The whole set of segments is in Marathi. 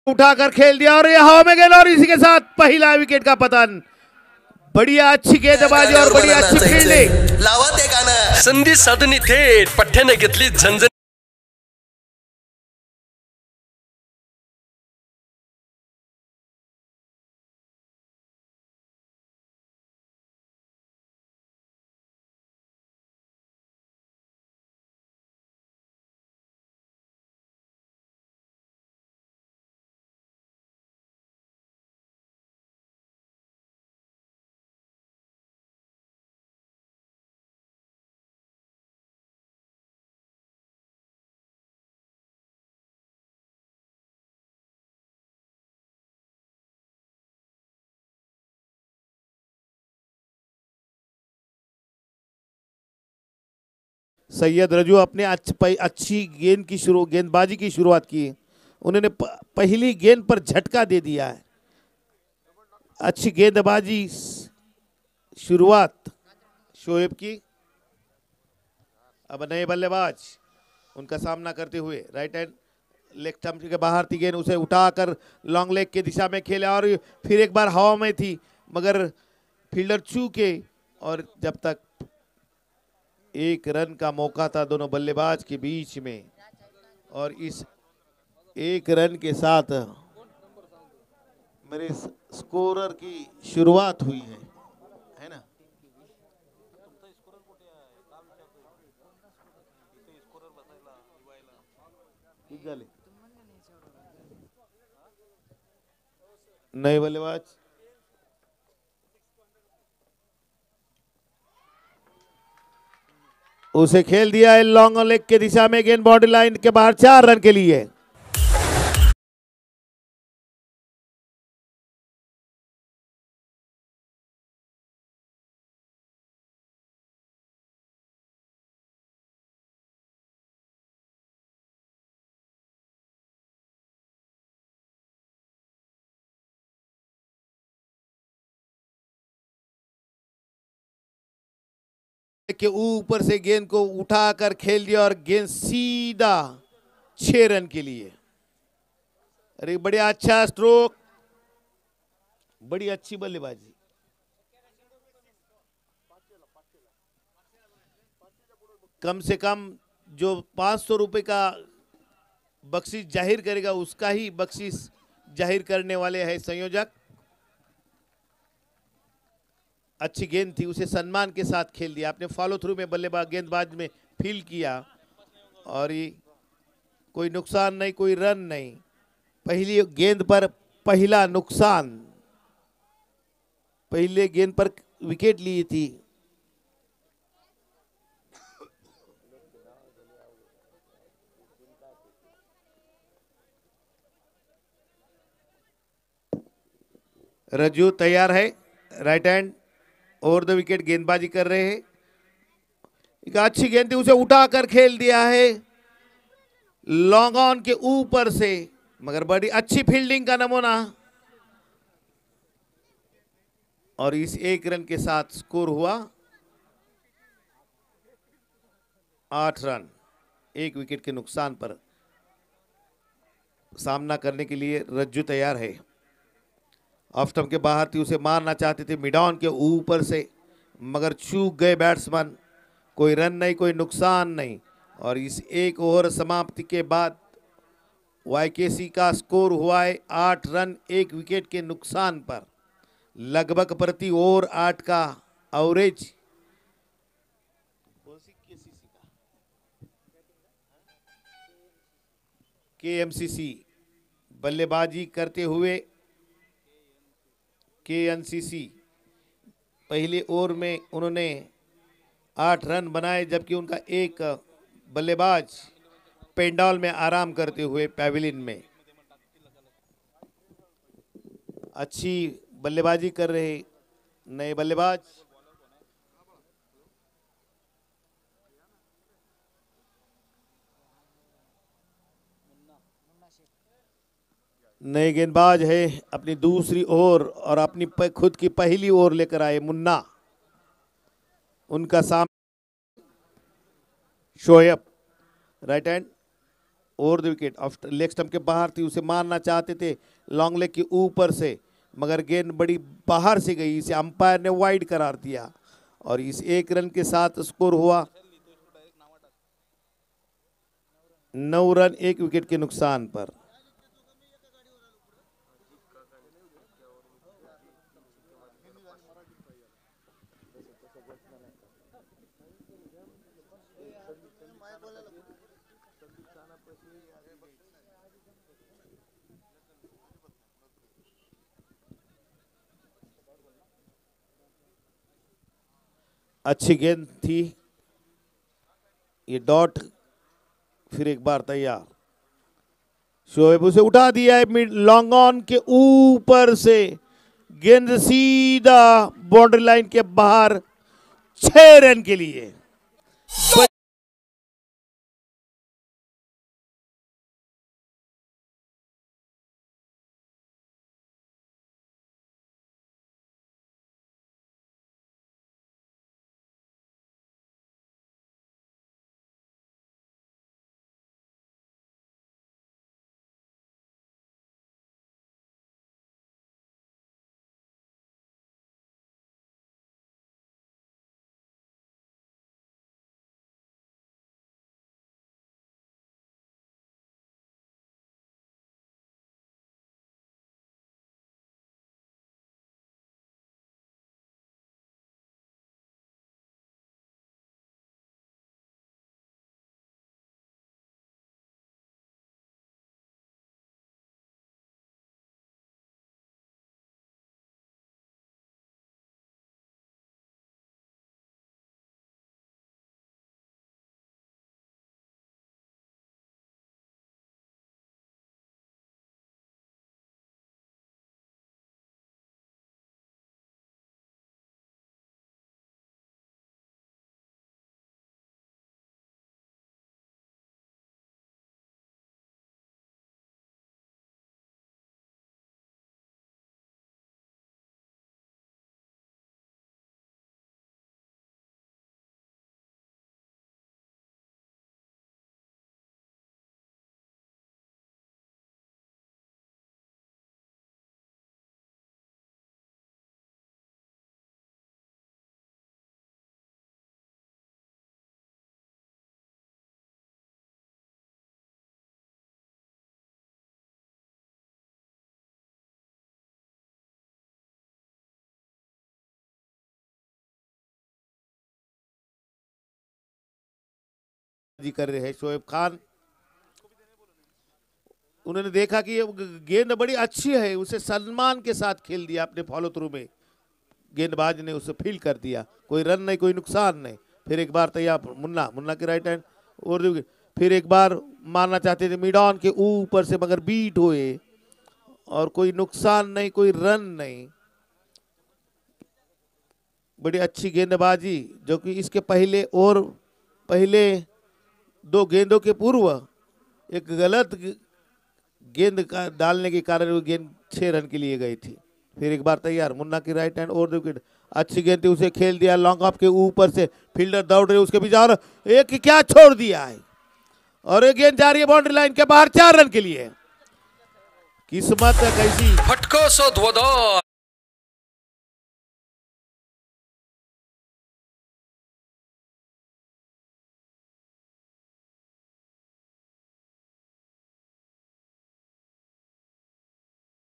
उठाकर खेल दिया और ये हवा में गेंद और इसी के साथ पहला विकेट का पतन। बढ़िया अच्छी गेंदबाजी और बढ़िया अच्छी फील्डिंग। लावा ते गाणं संधी साधणी थेट पठ्ठ्याने घेतली झंझण। सैयद रजू अपने अच्छी गेंदबाजी की शुरुआत की। उन्होंने पहली गेंद पर झटका दे दिया है। अच्छी गेंदबाजी शुरुआत शोएब की। अब नए बल्लेबाज उनका सामना करते हुए राइट हैंड लेग स्टंप के बाहर थी गेंद, उसे उठाकर लॉन्ग लेग की दिशा में खेला और फिर एक बार हवा में थी मगर फील्डर चूके। और जब तक एक रन का मौका था दोनों बल्लेबाज के बीच में और इस एक रन के साथ मेरे स्कोरर की शुरुआत हुई है ना। नए बल्लेबाज उसे खेल दिया है लॉन्ग लेग के दिशा में। गेंद बाउंड्री लाइन के बाहर 4 रन के लिए। के ऊपर से गेंद को उठाकर खेल दिया और गेंद सीधा 6 रन के लिए। अरे बढ़िया अच्छा स्ट्रोक, बड़ी अच्छी बल्लेबाजी। कम से कम जो 500 रुपए का बख्शीश जाहिर करेगा उसका ही बख्शीश जाहिर करने वाले हैं संयोजक। अच्छी गेंद थी, उसे सम्मान के साथ खेल दिया आपने। फॉलो थ्रू में बल्लेबाज गेंदबाज में फील किया और ये कोई नुकसान नहीं, कोई रन नहीं। पहली गेंद पर पहला नुकसान, पहले गेंद पर विकेट ली थी। रज्जू तैयार है, right hand over the wicket गेंदबाजी कर रहे हैं। एक अच्छी गेंद थी, उसे उठाकर खेल दिया है लॉन्ग ऑन के ऊपर से मगर बड़ी अच्छी फील्डिंग का नमूना। और इस 1 रन के साथ स्कोर हुआ 8 रन। 1 विकेट के नुकसान पर सामना करने के लिए रज्जू तैयार है। ऑफ स्टंप के बाहर थी, उसे मारना चाहते थे मिड ऑन के ऊपर से मगर चूक गए बैट्समैन। कोई रन नहीं, कोई नुकसान नहीं। और इस 1 ओवर समाप्ति के बाद वाईकेसी का स्कोर हुआ है 8 रन 1 विकेट के नुकसान पर। लगभग प्रति ओवर 8 का एवरेज। केएमसीसी बल्लेबाजी करते हुए केएनसीसी पहले ओवर में उन्होंने 8 रन बनाए जबकि उनका एक बल्लेबाज पेंडॉल में आराम करते हुए पैविलियन में अच्छी बल्लेबाजी कर रहे नए बल्लेबाज। नए गेंदबाज है अपनी दूसरी ओवर और अपनी खुद की पहली ओवर लेकर आए मुन्ना। उनका सामना Shoaib right hand over the wicket, off leg stump के बाहर थी, उसे मारना चाहते थे लॉन्ग लेग के ऊपर से, मगर गेंद बड़ी बाहर से गई, इसे अंपायर ने वाइड करार दिया और इस 1 रन के साथ स्कोर हुआ 9 रन 1 विकेट के नुकसान पर। अच्छी गेंद थी, ये डॉट फिर एक बार तैयार, शोएब उसे उठा दिया है मिड लॉन्ग ऑन के ऊपर से, गेंद सीधा बाउंड्री लाइन के बाहर 6 रन के लिए। जी कर रहे हैं शोएब खान, उन्होंने देखा कि ये गेंद बड़ी अच्छी है, उसे सम्मान के साथ खेल दिया अपने फॉलो थ्रू में, गेंदबाज ने उसे फील्ड कर दिया, कोई रन नहीं कोई नुकसान नहीं। फिर एक बार तैयार मुन्ना, मुन्ना के राइट हैंड और फिर एक बार मारना चाहते थे मिड ऑन के ऊपर से, मगर बीट हुए और कोई नुकसान नहीं कोई रन नहीं। बड़ी अच्छी गेंदबाजी, जो कि इसके पहले और पहले 2 गेंदों के पूर्व एक गलत गेंद का डालने के कारण वो गेंद 6 रन के लिए गई थी। फिर एक बार तैयार मुन्ना की राइट हैंड और विकेट, अच्छी गेंद थी, उसे खेल दिया लॉन्ग ऑफ के ऊपर से, फील्डर दौड़ रहे उसके पीछे और एक क्या छोड़ दिया है और एक गेंद जा रही है बाउंड्री लाइन के बाहर 4 रन के लिए। किस्मत कैसी फटको सो ध्वोदो।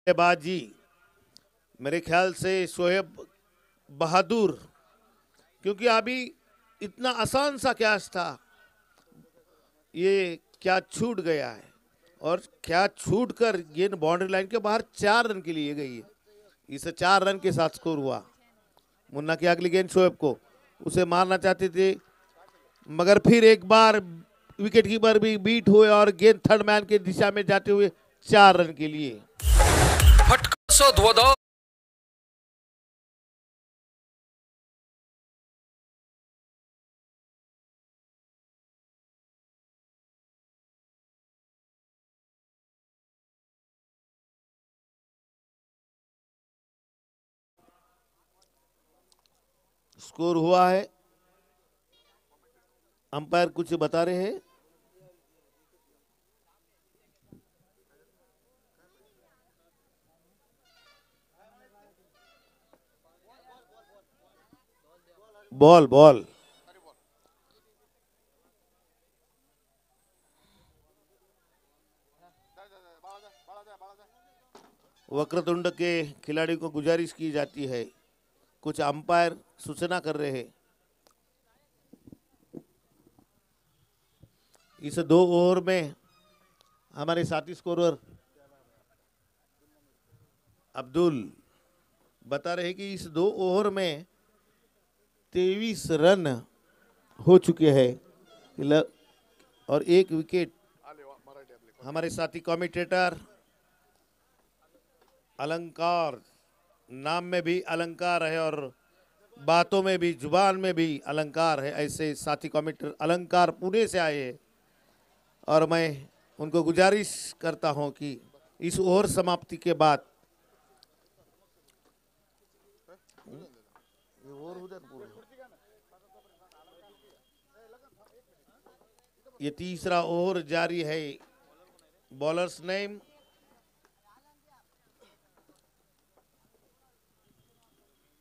बाजी, मेरे ख्याल से शोएब बहादुर, क्योंकि अभी इतना आसान सा कैच था, ये क्या छूट गया है और क्या छूट कर गेंद बाउंड्री लाइन के बाहर 4 रन के लिए गई है। इसे 4 रन के साथ स्कोर हुआ। मुन्ना की अगली गेंद शोएब को, उसे मारना चाहते थे मगर फिर एक बार विकेट कीपर भी बीट हुए और गेंद थर्ड मैन के दिशा में जाते हुए 4 रन के लिए। फटको सो ध्वोदो। स्कोर हुआ है, अंपायर कुछ बता रहे हैं। बॉल बॉल वक्रतुंड के खिलाड़ी को गुजारिश की जाती है, कुछ अंपायर सूचना कर रहे हैं। इस 2 ओवर में हमारे साथी स्कोरर अब्दुल बता रहे कि इस 2 ओवर में 23 रन हो चुके हैं और 1 विकेट। हमारे साथी कमेंटेटर अलंकार, नाम में भी अलंकार है और बातों में भी, जुबान में भी अलंकार है, ऐसे साथी कमेंटेटर अलंकार पुणे से आए हैं और मैं उनको गुजारिश करता हूं कि इस ओवर समाप्ति के बाद ये तीसरा ओवर जारी है। Bowler's name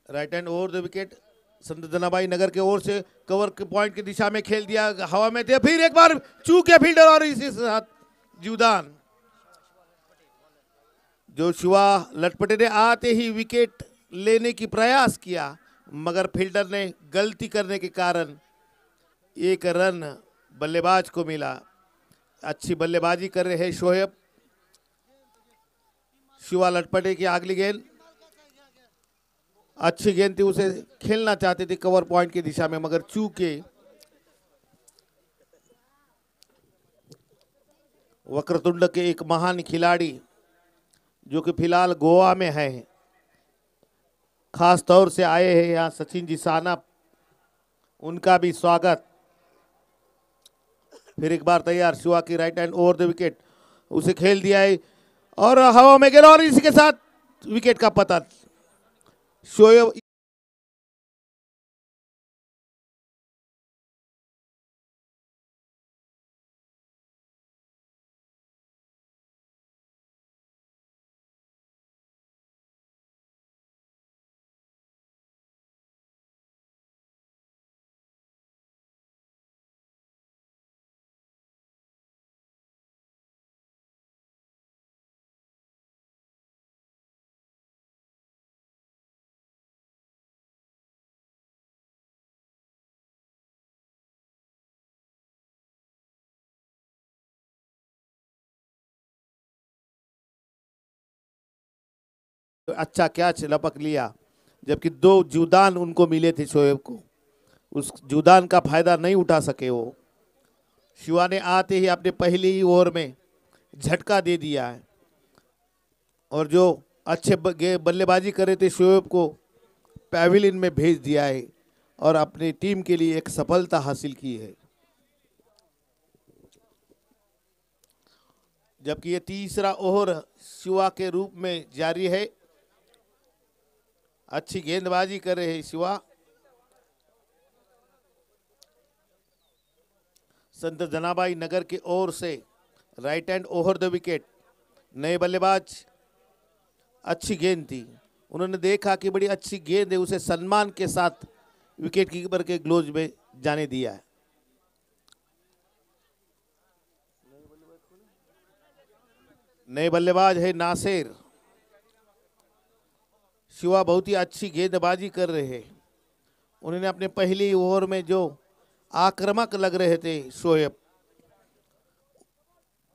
right hand over the wicket. Sant Janabai Nagar के ओर से कवर के पॉइंट की दिशा में खेल दिया, हवा में थे, फिर एक बार चूके फील्डर और इसी साथ जीवदान। जो शिवा लटपटे ने आते ही विकेट लेने की प्रयास किया मगर फील्डर ने गलती करने के कारण 1 रन बल्लेबाज को मिला। अच्छी बल्लेबाजी कर रहे हैं शोएब। शिवा लटपटे की अगली गेंद अच्छी गेंद थी, उसे खेलना चाहते थे कवर पॉइंट की दिशा में मगर चूके। वक्रतुंड के एक महान खिलाड़ी जो कि फिलहाल गोवा में है, खास तौर से आए हैं यहाँ सचिन जी सानप, उनका भी स्वागत। फिर एक बार तैयार, शिवा की right hand over the wicket, उसे खेल दिया है और हवा में गेंद और इसी के साथ विकेट का पतन। शोएब अच्छा कैच लपक लिया, जबकि 2 जूदान उनको मिले थे शोएब को, उस जूदान का फायदा नहीं उठा सके वो। शिवा ने आते ही अपने पहले ही ओवर में झटका दे दिया है और जो अच्छे बल्लेबाजी कर रहे थे शोएब को पैविलियन में भेज दिया है और अपनी टीम के लिए एक सफलता हासिल की है। जबकि ये तीसरा ओवर शिवा के रूप में जारी है। अच्छी गेंदबाजी कर रहे हैं शिवा। संत जनाबाई नगर की ओर से right hand over the wicket, नए बल्लेबाज, अच्छी गेंद थी, उन्होंने देखा कि बड़ी अच्छी गेंद है, उसे सम्मान के साथ विकेट कीपर के ग्लोव में जाने दिया है। नए बल्लेबाज है नासिर। शिवा बहुत ही अच्छी गेंदबाजी कर रहे हैं, उन्होंने अपने पहली ओवर में जो आक्रामक लग रहे थे शोएब,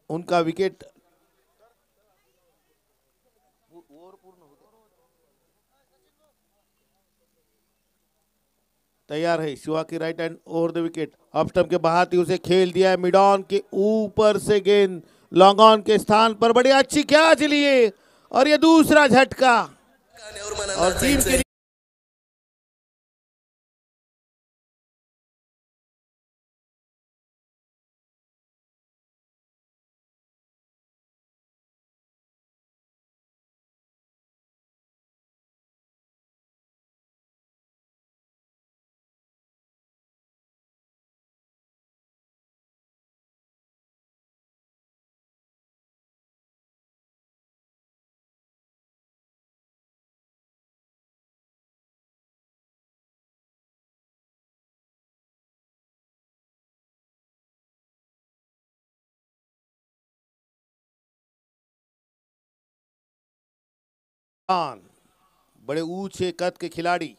उनका विकेट तैयार है। शिवा की right hand over the wicket, off stump के बाहर उसे खेल दिया है, मिड ऑन के ऊपर से गेंद लॉन्ग ऑन के स्थान पर बड़ी अच्छी कैच लिए और ये दूसरा झटका और टीम के बड़े ऊंचे कद के खिलाड़ी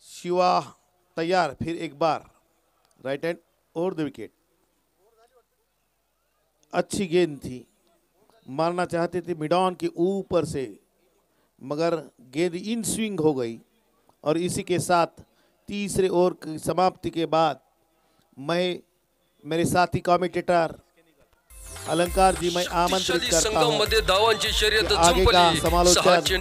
शिवा तैयार, फिर एक बार राइट हैंड और द विकेट। अच्छी गेंद थी, मारना चाहते थे मिड ऑन के ऊपर से, मगर गेंद इन स्विंग हो गई। और इसी के साथ तीसरे ओवर की समाप्ति के बाद मैं मेरे साथी कमेंटेटर अलंकार जी मैं आमंत्रित करता हूं संघामध्ये धावांची शर्यत आगे का संपली। समालोचन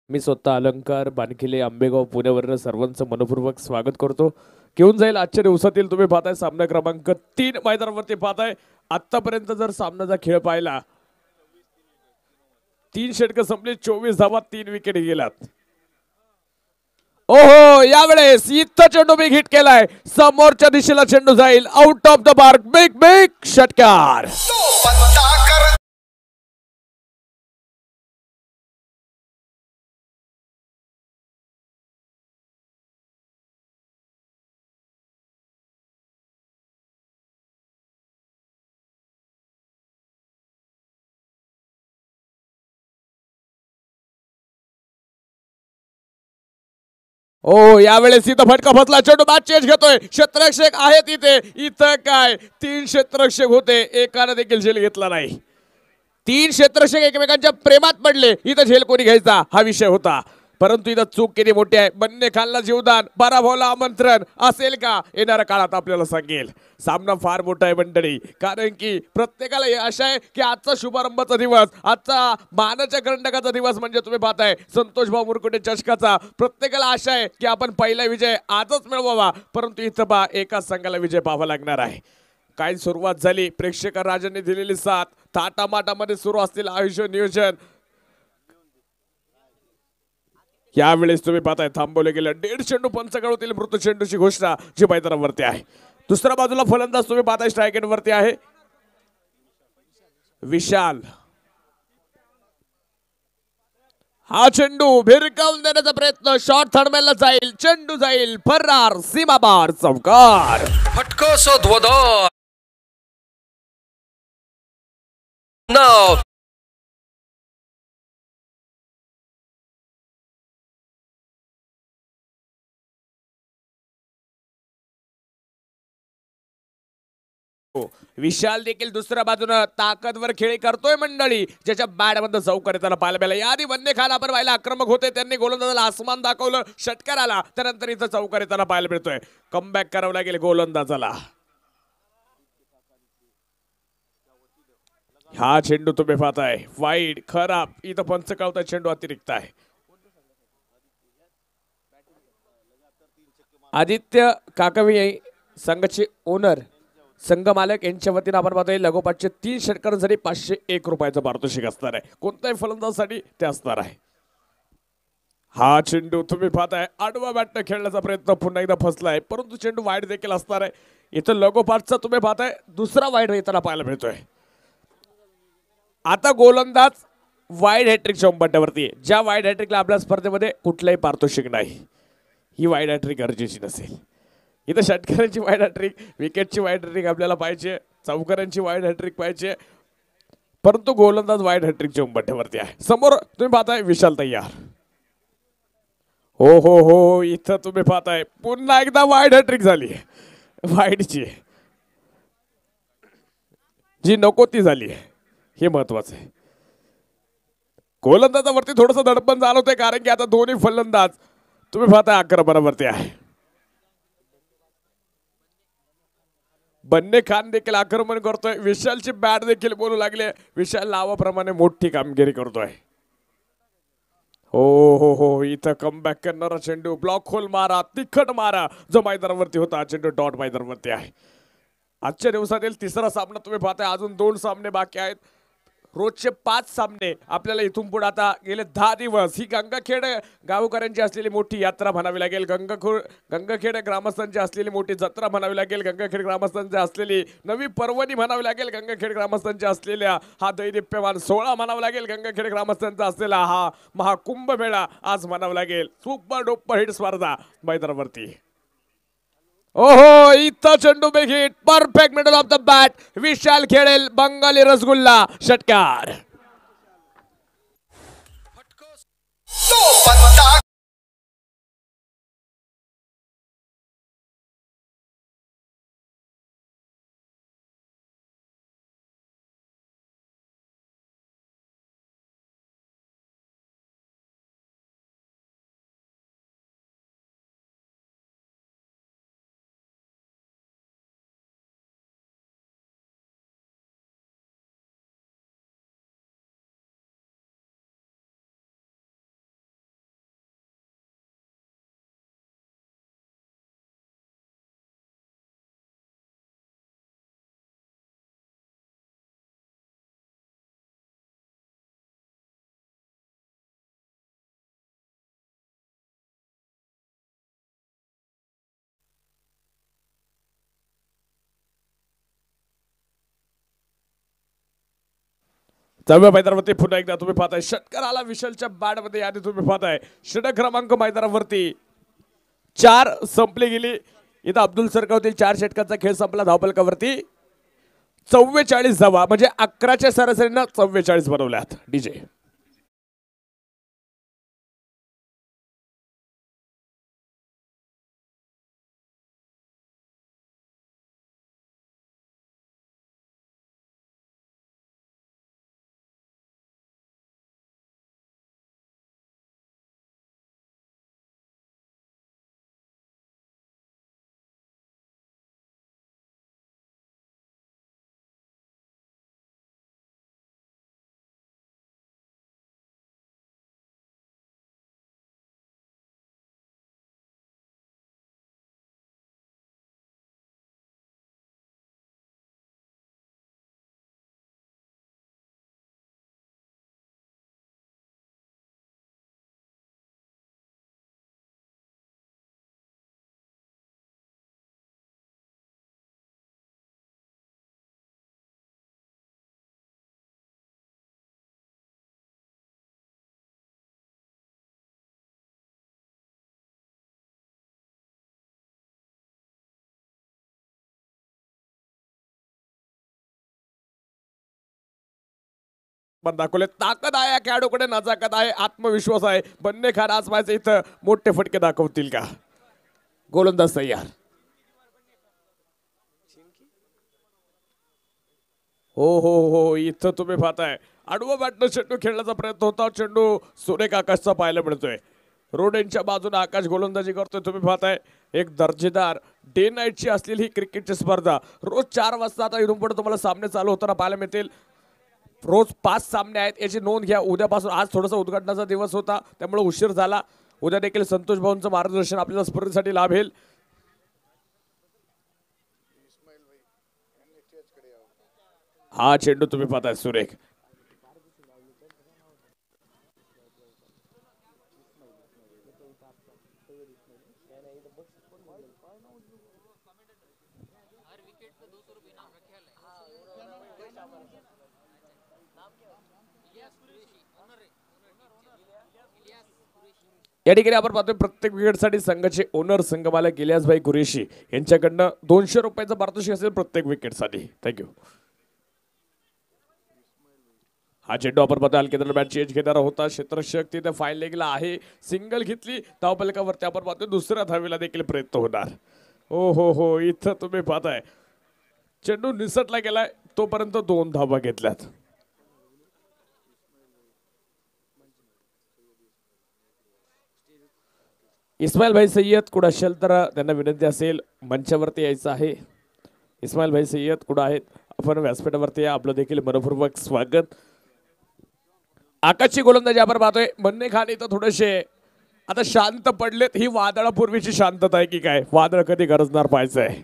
मी स्वतः अलंकार बानखिले आंबेगाव पुण्यावरून सर्वांचं मनपूर्वक स्वागत करतो। घेऊन जाईल आजच्या दिवसातील तुम्ही पाहताय सामना क्रमांक 3 मैदानावरती पाहताय। आतापर्यंत जर सामनाचा खेळ पाहिला 3 षटक संपली, 24 धावा, 3 विकेट गेलात। ओहो, यावेळेस इथं चेंडू बिग हिट केलाय, समोरच्या दिशेला चेंडू जाईल out of the mark. Big big षटकार। ओ, यावेळेस इथं फटका फसला, चेंडू बाद चेंज घेतोय, क्षेत्ररक्षक आहे तिथे। इथं काय 3 क्षेत्ररक्षक होते, एकाने देखील झेल घेतला नाही। 3 क्षेत्ररक्षक एकमेकांच्या प्रेमात पडले, इथं झेल कोणी घ्यायचा हा विषय होता, परंतु इथं चूक केली मोठी आहे। बन्ने खानला जीवदान, पराभवला आमंत्रण असेल का येणाऱ्या काळात आपल्याला सांगेल। सामना फार मोठा आहे मंडळी, कारण की प्रत्येकाला आशा आहे की आजचा शुभारंभाचा दिवस, आजचा मानाच्या करंडकाचा दिवस म्हणजे तुम्ही पाहताय संतोष भाऊ मुरकुटे चषकाचा, प्रत्येकाला आशा आहे की आपण पहिला विजय आजच मिळवावा, परंतु इथं बा एकाच संघाला विजय पाहावा लागणार आहे। काय सुरुवात झाली, प्रेक्षक राजांनी दिलेली साथ, थाटामाटामध्ये सुरू असलेलं आयुष्य नियोजन यावेळेस तुम्ही पाहताय थांबवले गेले। 1.5 चेंडू पंचकाळ होतील, मृत चेंडूची घोषणा जी मैदानावरती आहे। दुसऱ्या बाजूला फलंदाज तुम्ही पाहताय स्ट्राइक एंड वरती आहे विशाल। हा चेंडू भिरकावून देण्याचा प्रयत्न, शॉट थर्डमॅनला जाईल, चेंडू जाईल फरार, सीमापार चौकार। फटका ध्वजारोहण नाव विशाल देखील दुसऱ्या बाजूने ताकदवर खेळी करतोय मंडळी, ज्याच्या बॅट मध्ये चौकार त्याला पाहायला मिळाला। याआधी बन्ने खान आपण पाहिला आक्रमक होते, त्यांनी गोलंदाजाला आसमान दाखवलं, षटकार आला, त्यानंतर इथं चौकार त्याला पाहायला मिळतोय। कमबॅक करावं लागेल गोलंदाजाला। हा चेंडू तुम्ही पाहताय वाईड खराब, इथं पंचकावता चेंडू अतिरिक्त आहे। आदित्य काकवी संघाचे ओनर, संघ मालक यांच्या वतीने आपण पाहतोय लगोपाठचे 3 षटकांसाठी 501 रुपयाचं पारितोषिक असणार आहे, कोणत्याही फलंदाजासाठी ते असणार आहे। हा चेंडू तुम्ही पाहताय आडवा बॅटने खेळण्याचा प्रयत्न पुन्हा एकदा फसलाय, परंतु चेंडू वाईड देखील असणार आहे। इथं लगोपाठचा तुम्ही पाहताय दुसरा वाईड येताना पाहायला मिळतोय। आता गोलंदाज वाईड हॅट्रिकच्या उंबरठ्यावरती आहे, ज्या वाईड हॅट्रिकला आपल्या स्पर्धेमध्ये कुठलंही पारितोषिक नाही, ही वाईड हॅट्रिक गरजेची नसेल। इथं षटकारांची वाईड हॅट्रिक, विकेटची वाईड हॅट्रिक आपल्याला पाहिजे, चौकारांची वाईड हॅट्रिक पाहिजे, परंतु गोलंदाज वाईड हॅट्रिकच्या उंबरठ्यावरती आहे। समोर तुम्ही पाहताय विशाल तयार। हो हो हो, इथं तुम्ही पाहताय पुन्हा एकदा वाईड हॅट्रिक झाली, वाईडची जी नको ती झाली, हे महत्वाचं आहे। गोलंदाजावरती थोडंसं दडपण जाणवतंय, कारण की आता दोन्ही फलंदाज तुम्ही पाहताय आक्रमणावरती आहे। बन्ने खान देखील आक्रमण करतोय, विशालची बॅट देखील बोलू लागले, विशाल नावाप्रमाणे मोठी कामगिरी करतोय। हो हो हो, इथं कमबॅक करणारा चेंडू, ब्लॉक होल मारा, तिखट मारा जो मैदानावरती होता, चेंडू डॉट मैदानावरती आहे। आजच्या दिवसातील तिसरा सामना तुम्ही पाहताय. अजून 2 सामने बाकी आहेत. रोजचे 5 सामने आपल्याला इथून पुढे आता गेले 10 दिवस ही गंगाखेड गावकऱ्यांची असलेली मोठी यात्रा म्हणावी लागेल. गंगाखेड ग्रामस्थांची असलेली मोठी जत्रा म्हणावी लागेल. गंगाखेड ग्रामस्थांची असलेली नवी पर्वणी म्हणावी लागेल. गंगाखेड ग्रामस्थांच्या असलेल्या हा दैदिप्यमान सोहळा म्हणावा लागेल. गंगाखेड ग्रामस्थांचा असलेला हा महाकुंभ मेळा आज म्हणावा लागेल. सुपर डुपर हिट स्पर्धा मैदानावरती. ओहो, इथं चेंडू hit perfect middle of the bat. Vishal खेळेल बंगाली रसगुल्ला षटकार. चौव्या मैदानावरती पुन्हा एकदा तुम्ही पाहताय षटकार आला विशालच्या बॅटमध्ये. आधी तुम्ही पाहताय षटक क्रमांक मैदानावरती 4 संपली गेली. इथं अब्दुल सरकावतील 4 षटकांचा खेळ संपला. धावफलकावरती 44 धावा म्हणजे 11च्या सरासरीनं 44 बनवल्यात. डीजे पण दाखवले. ताकद आहे खेळाडूकडे, नजाकत आहे, आत्मविश्वास आहे. बन्ने खान आज माझे इथं मोठे फटके दाखवतील का? गोलंदाज तयार. हो हो हो, इथं तुम्ही पाहताय आडवं बॅटनं चेंडू खेळण्याचा प्रयत्न होता. चेंडू सुरेख आकाशचा पाहायला मिळतोय. रोडेंच्या बाजूने आकाश गोलंदाजी करतोय. तुम्ही पाहताय एक दर्जेदार डे नाईटची असलेली ही क्रिकेटची स्पर्धा रोज 4 वाजता आता इथून पुढे तुम्हाला सामने चालू होताना पाहायला मिळतील. रोज 5 सामने आहेत याची नोंद घ्या. उद्यापासून आज थोडासा उद्घाटनाचा दिवस होता त्यामुळे उशीर झाला. उद्या देखील संतोष भाऊंचं मार्गदर्शन आपल्याला स्पर्धेसाठी लाभेल. हा चेंडू तुम्ही पाहताय सुरेख. या ठिकाणी आपण पाहतोय प्रत्येक विकेटसाठी संघाचे ओनर संघमालक इलियासभाई कुरेशी यांच्याकडनं 200 रुपयाचं पारितोषिक असेल प्रत्येक विकेटसाठी. थँक्यू. हा चेंडू आपण पाहतोय हलकेदार बॅट चेंज घेणारा होता. क्षेत्ररक्षक तिथे फाईल लेगला आहे. सिंगल घेतली. धावफलकावरती आपण पाहतोय दुसऱ्या धावेला देखील प्रयत्न होणार. हो हो हो, इथं तुम्ही पाहताय चेंडू निसटला गेलाय. तोपर्यंत 2 धावा घेतल्यात. इस्माईल भाई सय्यद कुठं असेल तर त्यांना विनंती असेल मंचावरती यायचं आहे. इस्माईल भाई सय्यद कुठं आहेत? आपण व्यासपीठावरती या. आपलं देखील मनपूर्वक स्वागत. आकाशची गोलंदाजी आपण पाहतोय. बन्ने खान इथं थोडेसे आता शांत पडलेत. ही वादळापूर्वीची शांतता आहे की काय? वादळ कधी गरजणार पाहायचं आहे.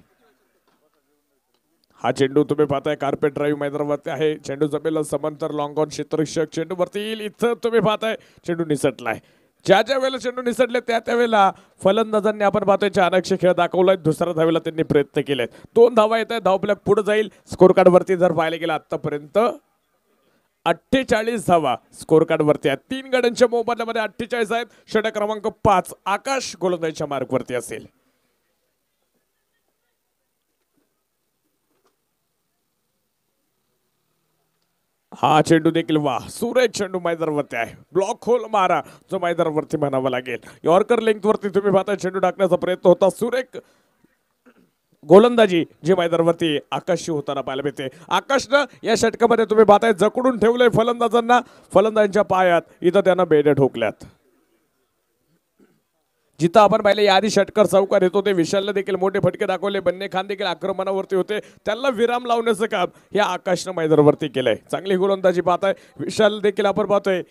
हा चेंडू तुम्ही पाहताय कार्पेट ड्राईव्ह मैदानावरती आहे. चेंडू जमेल समांतर लॉंग ऑन क्षेत्ररक्षक चेंडूवरती येईल. इथं तुम्ही पाहताय चेंडू निसटलाय. ज्या ज्या वेळेला चेंडू निसटले त्या त्यावेळेला फलंदाजांनी आपण पाहतोय चाणक्य खेळ दाखवलाय. दुसऱ्या धावेला त्यांनी प्रयत्न केलेत. 2 धावा येत आहेत. धावफलक पुढे जाईल. स्कोर कार्ड वरती जर पाहायला गेलं आतापर्यंत 48 धावा स्कोर कार्ड वरती आहेत. 3 गड्यांच्या मोबदल्यामध्ये 48 आहेत. षटक क्रमांक 5 आकाश गोलंदाजीच्या मार्क वरती असेल. हा चेंडू देखील वा सुरेख चेंडू मैदानावरती आहे. ब्लॉक होल मारा जो मैदानावरती म्हणावा लागेल. यॉर्कर लेंथ वरती तुम्ही पाहता चेंडू टाकण्याचा प्रयत्न होता. सुरेख गोलंदाजी जी मैदानावरती आकाशची होताना पाहायला मिळते. आकाशनं या षटकामध्ये तुम्ही पाहताय जकडून ठेवलंय फलंदाजांना. फलंदाजांच्या पायात इथं त्यांना बेड्या ठोकल्यात. जिथं आपण पाहिले याआधी षटकर चौकार येत होते. विशालने देखील मोठे फटके दाखवले. बन्ने खान देखील आक्रमणावरती होते. त्यांना विराम लावण्याचं काम या आकाशनं मैदानावरती केलंय. चांगली गोलंदाजी पाहताय. विशाल देखील आपण पाहतोय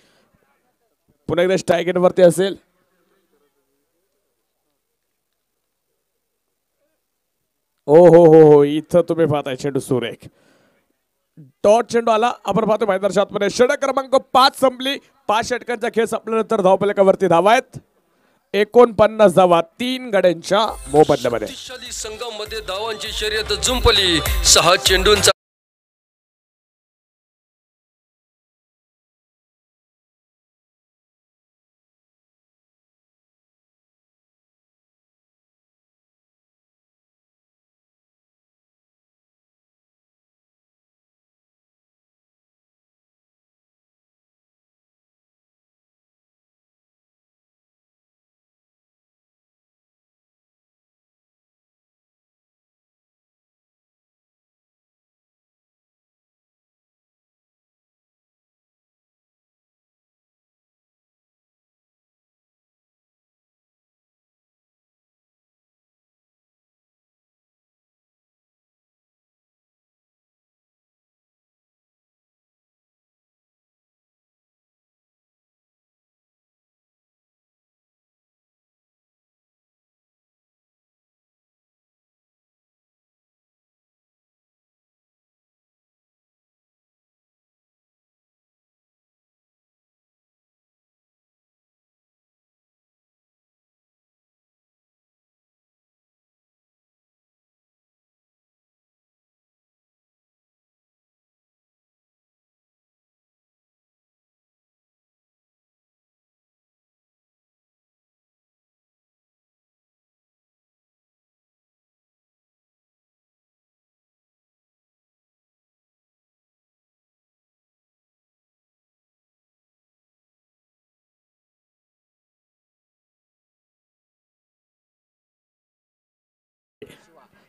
पुन्हा एकदा स्ट्राईक वरती असेल. हो इथं तुम्ही पाहताय चेंडू सुरेख डॉट चेंडू आला. आपण पाहतो मैदानाच्या आतमध्ये. षटक क्रमांक 5 संपली. 5 षटकांचा खेळ संपल्यानंतर धावफलकावरती धावा आहेत 49 धावा 3 गड्यांच्या मोबदल्यामध्ये. शक्तिशाली संघामध्ये धावांची शर्यत जुंपली. 6 चेंडूंचा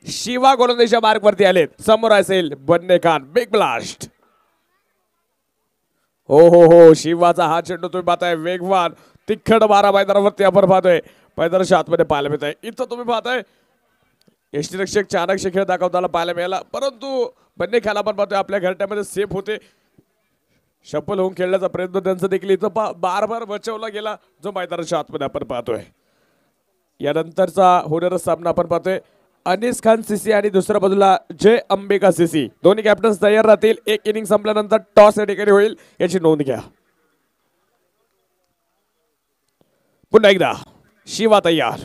शिवा गोलंदाजीच्या मार्क वरती आलेत. समोर असेल बन्ने खान. Big blast. हो शिवाचा हा चेंडू तुम्ही पाहताय वेगवान तिखट मारा मैदानावरती आपण पाहतोय. मैदानाच्या आतमध्ये पाहायला मिळत आहे. इथं तुम्ही पाहताय यष्टीरक्षक चाणक्य खेळ दाखवताना पाहायला मिळाला. परंतु बन्ने खान आपण पाहतोय आपल्या घरट्यामध्ये सेफ होते. शफल होऊन खेळण्याचा प्रयत्न त्यांचा देखील इथं बार बचावला गेला जो मैदानाच्या आतमध्ये आपण पाहतोय. यानंतरचा होणारा सामना आपण पाहतोय अनीस खान सीसी आणि दुसऱ्या बाजूला जय अंबिका सीसी. दोन्ही कॅप्टन्स तयार राहतील. एक इनिंग संपल्यानंतर टॉस या ठिकाणी होईल याची नोंद घ्या. पुन्हा एकदा शिवा तयार.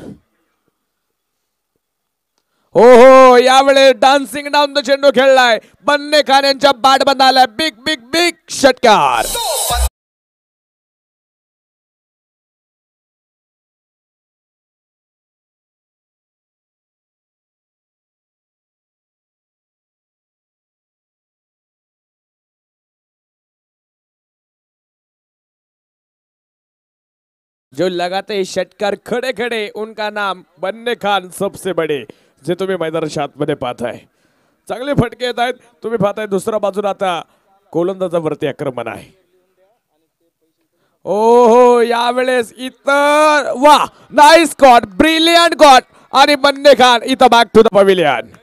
हो यावेळेस डान्सिंग डाऊन द चेंडू खेळलाय. बन्ने खान यांच्या बॅट बंद आलाय. बिग बिग बिग षटकार. जो लगाते षटकार खड़े खड़े उनका नाम बन्ने खान सबसे बड़े. जे तुम्ही मैदानाच्या आतमध्ये पाहताय चांगले फटके येत आहेत. तुम्ही पाहताय दुसऱ्या बाजूला आता गोलंदाजावरती आक्रमण आहे. ओहो यावेळेस इतर वा नाईस गॉट ब्रिलियंट गॉट आणि बन्ने खान इथं बॅक टू द पवेलियन.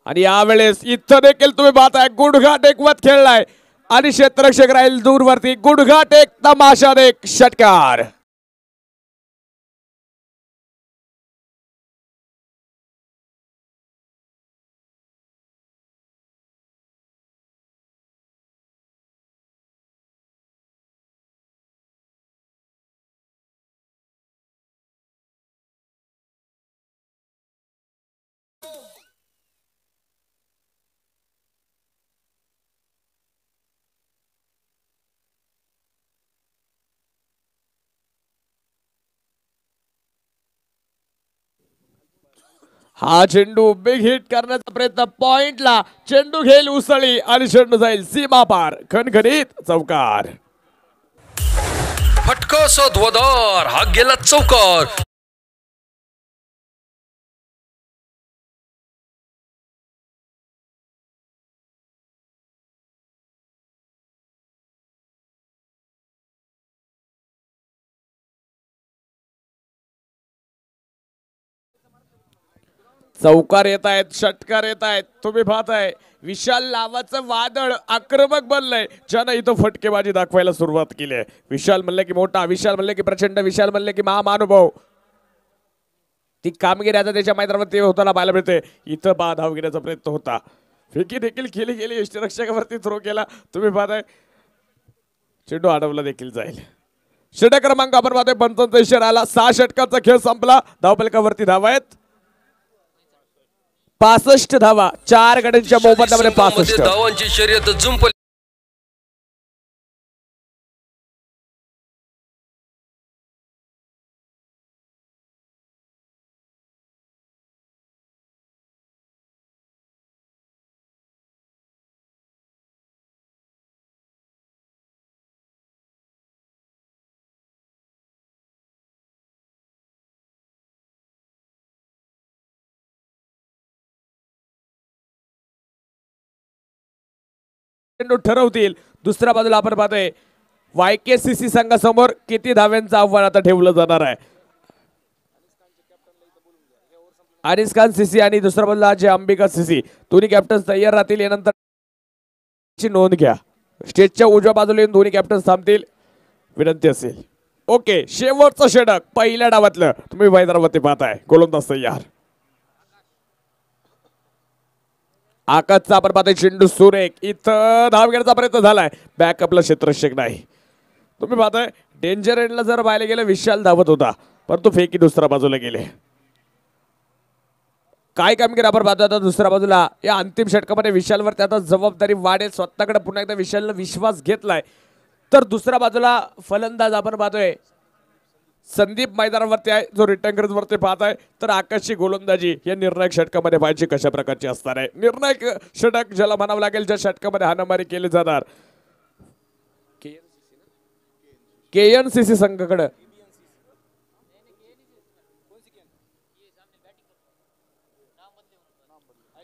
आणि यावेळेस इथं देखील तुम्ही पाहताय गुडघा टेकवत खेळलाय आणि क्षेत्ररक्षक राहील दूरवरती. गुडघा टेक तमाशा देख षटकार. हा चेंडू बिग हिट करण्याचा प्रयत्न, पॉइंटला चेंडू घेईल उसळी आणि चेंडू जाईल सीमा पार. खणखणीत चौकार. फटका धोधार, हा गेला चौकार. चौकार येत आहेत, षटकार येत आहेत. तुम्ही पाहताय विशाल नावाचं वादळ आक्रमक बनलंय, ज्यानं इथं फटकेबाजी दाखवायला सुरुवात केली आहे. विशाल म्हणलं की मोठा, विशाल म्हणलं की प्रचंड, विशाल म्हणलं की महामानुभव. ती कामगिरी आता त्याच्या मैदानावरती होताना पाहायला मिळते. इथं धाव घेण्याचा प्रयत्न होता, फेकी देखील केली गेली, यष्टीरक्षकावरती थ्रो केला. तुम्ही पाहताय चेंडू अडवला देखील जाईल. षटक क्रमांक आपण पाहतोय 55 आला. 6 षटकाचा खेळ संपला. धावफलकावरती धावा आहेत 65 धावा. 4 गड्यांच्या मोबदल्यामध्ये 65 धावांची शर्यत जुंपली. चेंडू ठरवतील. दुसऱ्या बाजूला आपण पाहतोय YKCC संघासमोर किती धाव्यांचं आव्हान आता ठेवलं जाणार आहे. अनिस खान सीसी आणि दुसऱ्या बाजूला जे अंबिका सीसी, दोन्ही कॅप्टन तयार राहतील. यानंतर नोंद घ्या. स्टेजच्या उजव्या बाजूला येऊन दोन्ही कॅप्टन थांबतील, विनंती असेल. ओके, शेवटचं षटक पहिल्या डावातलं तुम्ही मैदानावरती पाहताय. गोलंदाज तयार. आकाशचा आपण पाहतोय चेंडू सुरेख. इथं धाव घेण्याचा प्रयत्न झालाय, बॅकअपला क्षेत्ररक्षक नाही. तुम्ही पाहताय डेंजर एंडला जर पाहायला गेलं विशाल धावत होता, परंतु फेकी दुसऱ्या बाजूला गेले. काय कामगिरी आपण पाहतो आता दुसऱ्या बाजूला. या अंतिम षटकामध्ये विशालवरती आता जबाबदारी वाढेल. स्वतःकडे पुन्हा एकदा विशालनं विश्वास घेतलाय. तर दुसऱ्या बाजूला फलंदाज आपण पाहतोय संदीप मैदानावरती आहे, जो रिटर्न वरती पाहताय. तर आकाशची गोलंदाजी या निर्णायक षटकामध्ये पाहिजे कशा प्रकारची असणार आहे. निर्णायक षटक ज्याला म्हणावं लागेल, ज्या षटकामध्ये हाणामारी केली जाणार. KNCC संघाकडे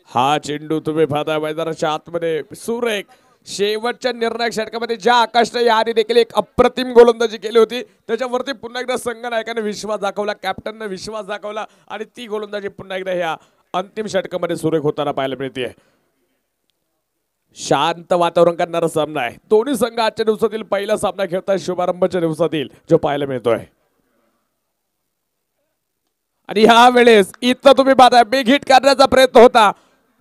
हा चेंडू तुम्ही पाहताय मैदानाच्या आतमध्ये सुरेख. शेवटच्या निर्णायक षटकामध्ये ज्या आकाशने याआधी देखील एक अप्रतिम गोलंदाजी केली होती, त्याच्यावरती पुन्हा एकदा संघनायकाने विश्वास दाखवला, कॅप्टनने विश्वास दाखवला आणि ती गोलंदाजी पुन्हा एकदा ह्या अंतिम षटकामध्ये सुरेख होताना पाहायला मिळते. शांत वातावरण करणारा सामना आहे. दोन्ही संघ आजच्या दिवसातील पहिला सामना खेळताय, शुभारंभाच्या दिवसातील जो पाहायला मिळतोय. आणि ह्या वेळेस इथं तुम्ही पाहताय बिग हिट करण्याचा प्रयत्न होता.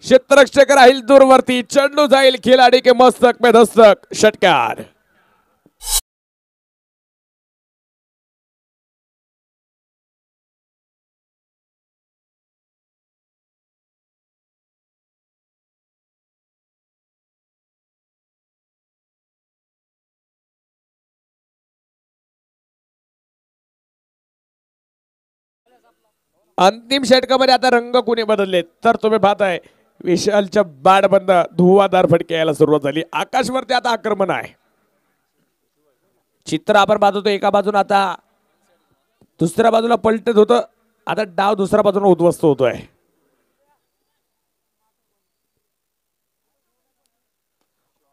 क्षेत्ररक्षक राहील दूरवरती, चेंडू जाईल खिलाडी के मस्तक में दस्तक. षटकार. अंतिम षटकामध्ये आता रंग कुणी बदलले तर तुम्ही पाहताय विशालच्या बॅटबंद धुवाधार फटके यायला सुरुवात झाली. आकाशवरती आता आक्रमण आहे. चित्र आपण पाहतो तो एका बाजून आता दुसऱ्या बाजूला पलटत होतं, आता डाव दुसऱ्या बाजूने उद्ध्वस्त होतोय.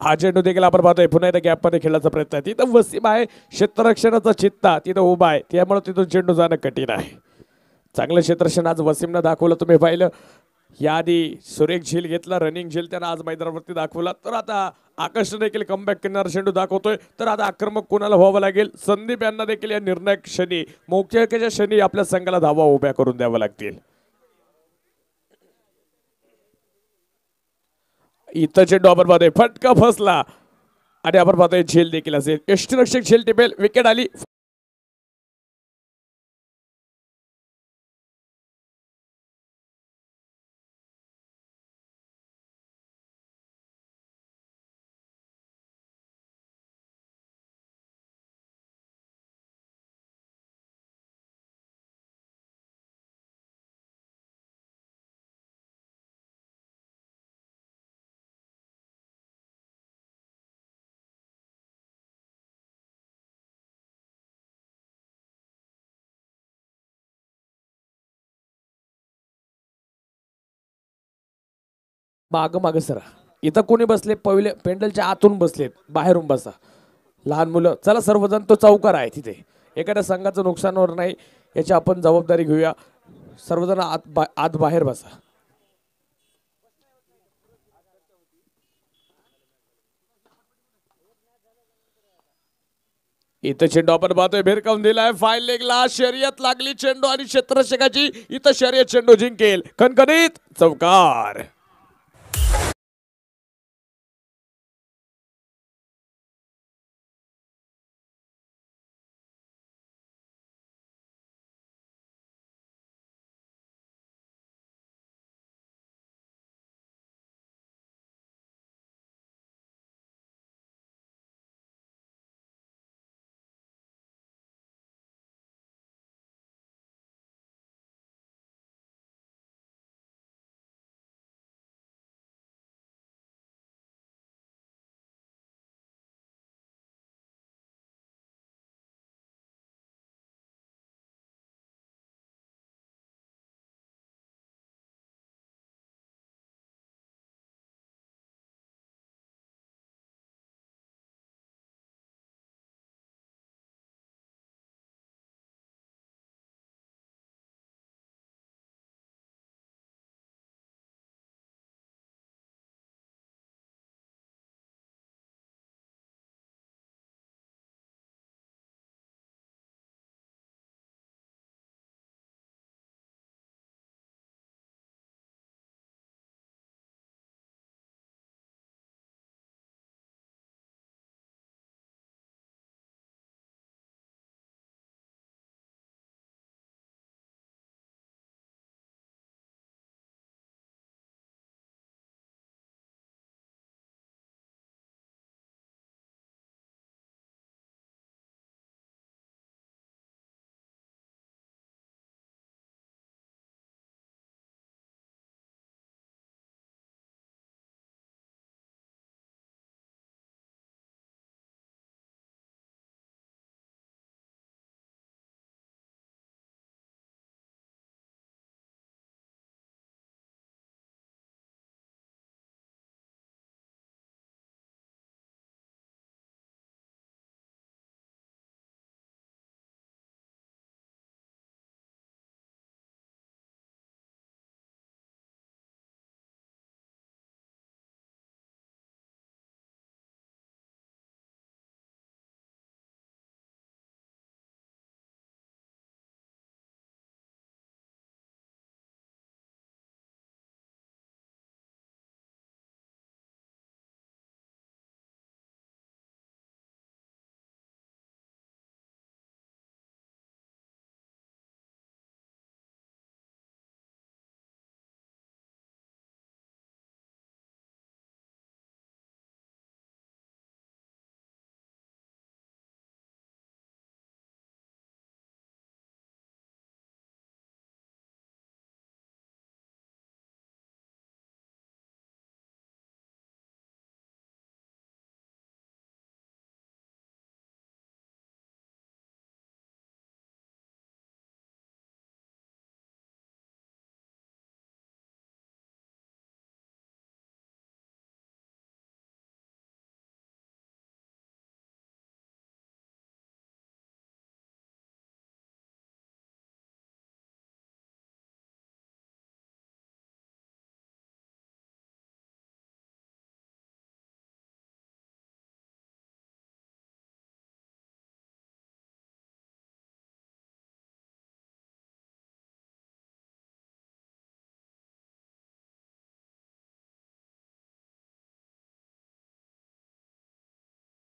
हा चेंडू देखील आपण पाहतोय पुन्हा एकदा गॅप मध्ये खेळण्याचा प्रयत्न आहे. तिथं वसीम आहे, क्षेत्ररक्षणाचा चित्ता तिथं उभा आहे, त्यामुळे तिथून चेंडू जाणं कठीण आहे. चांगलं क्षेत्ररक्षण आज वसीमनं दाखवलं. तुम्ही पाहिलं याआधी सुरेख झेल घेतला, रनिंग झेल त्यानं आज मैदानावरती दाखवला. तर आता आकाश देखील कमबॅक करणारा चेंडू दाखवतोय. तर आता आक्रमक कोणाला व्हावं लागेल? संदीप यांना देखील या निर्णायक क्षणी, मौक्याच्या क्षणी आपल्या संघाला धावा उभ्या करून द्याव्या लागतील. इथं चेंडू आपण पाहतोय फटका फसला आणि आपण पाहतोय झेल देखील असेल. यष्टीरक्षक झेल टिपेल, विकेट आली. माग माग सरा. इथं कोणी बसले? पहिले पेंडलच्या आतून बसलेत, बाहेरून बसा. लहान मुलं चला सर्वजण. तो चौकार आहे तिथे, एखाद्या संघाचं नुकसान होणार नाही याची आपण जबाबदारी घेऊया. सर्वजण आत बाहेर बसा. इथं चेंडू आपण पाहतोय भिरकावून दिलाय फाईल लेगला. शर्यत लागली चेंडू आणि क्षेत्ररक्षकाची. इथं शर्यत चेंडू जिंकेल. खणखणीत चौकार.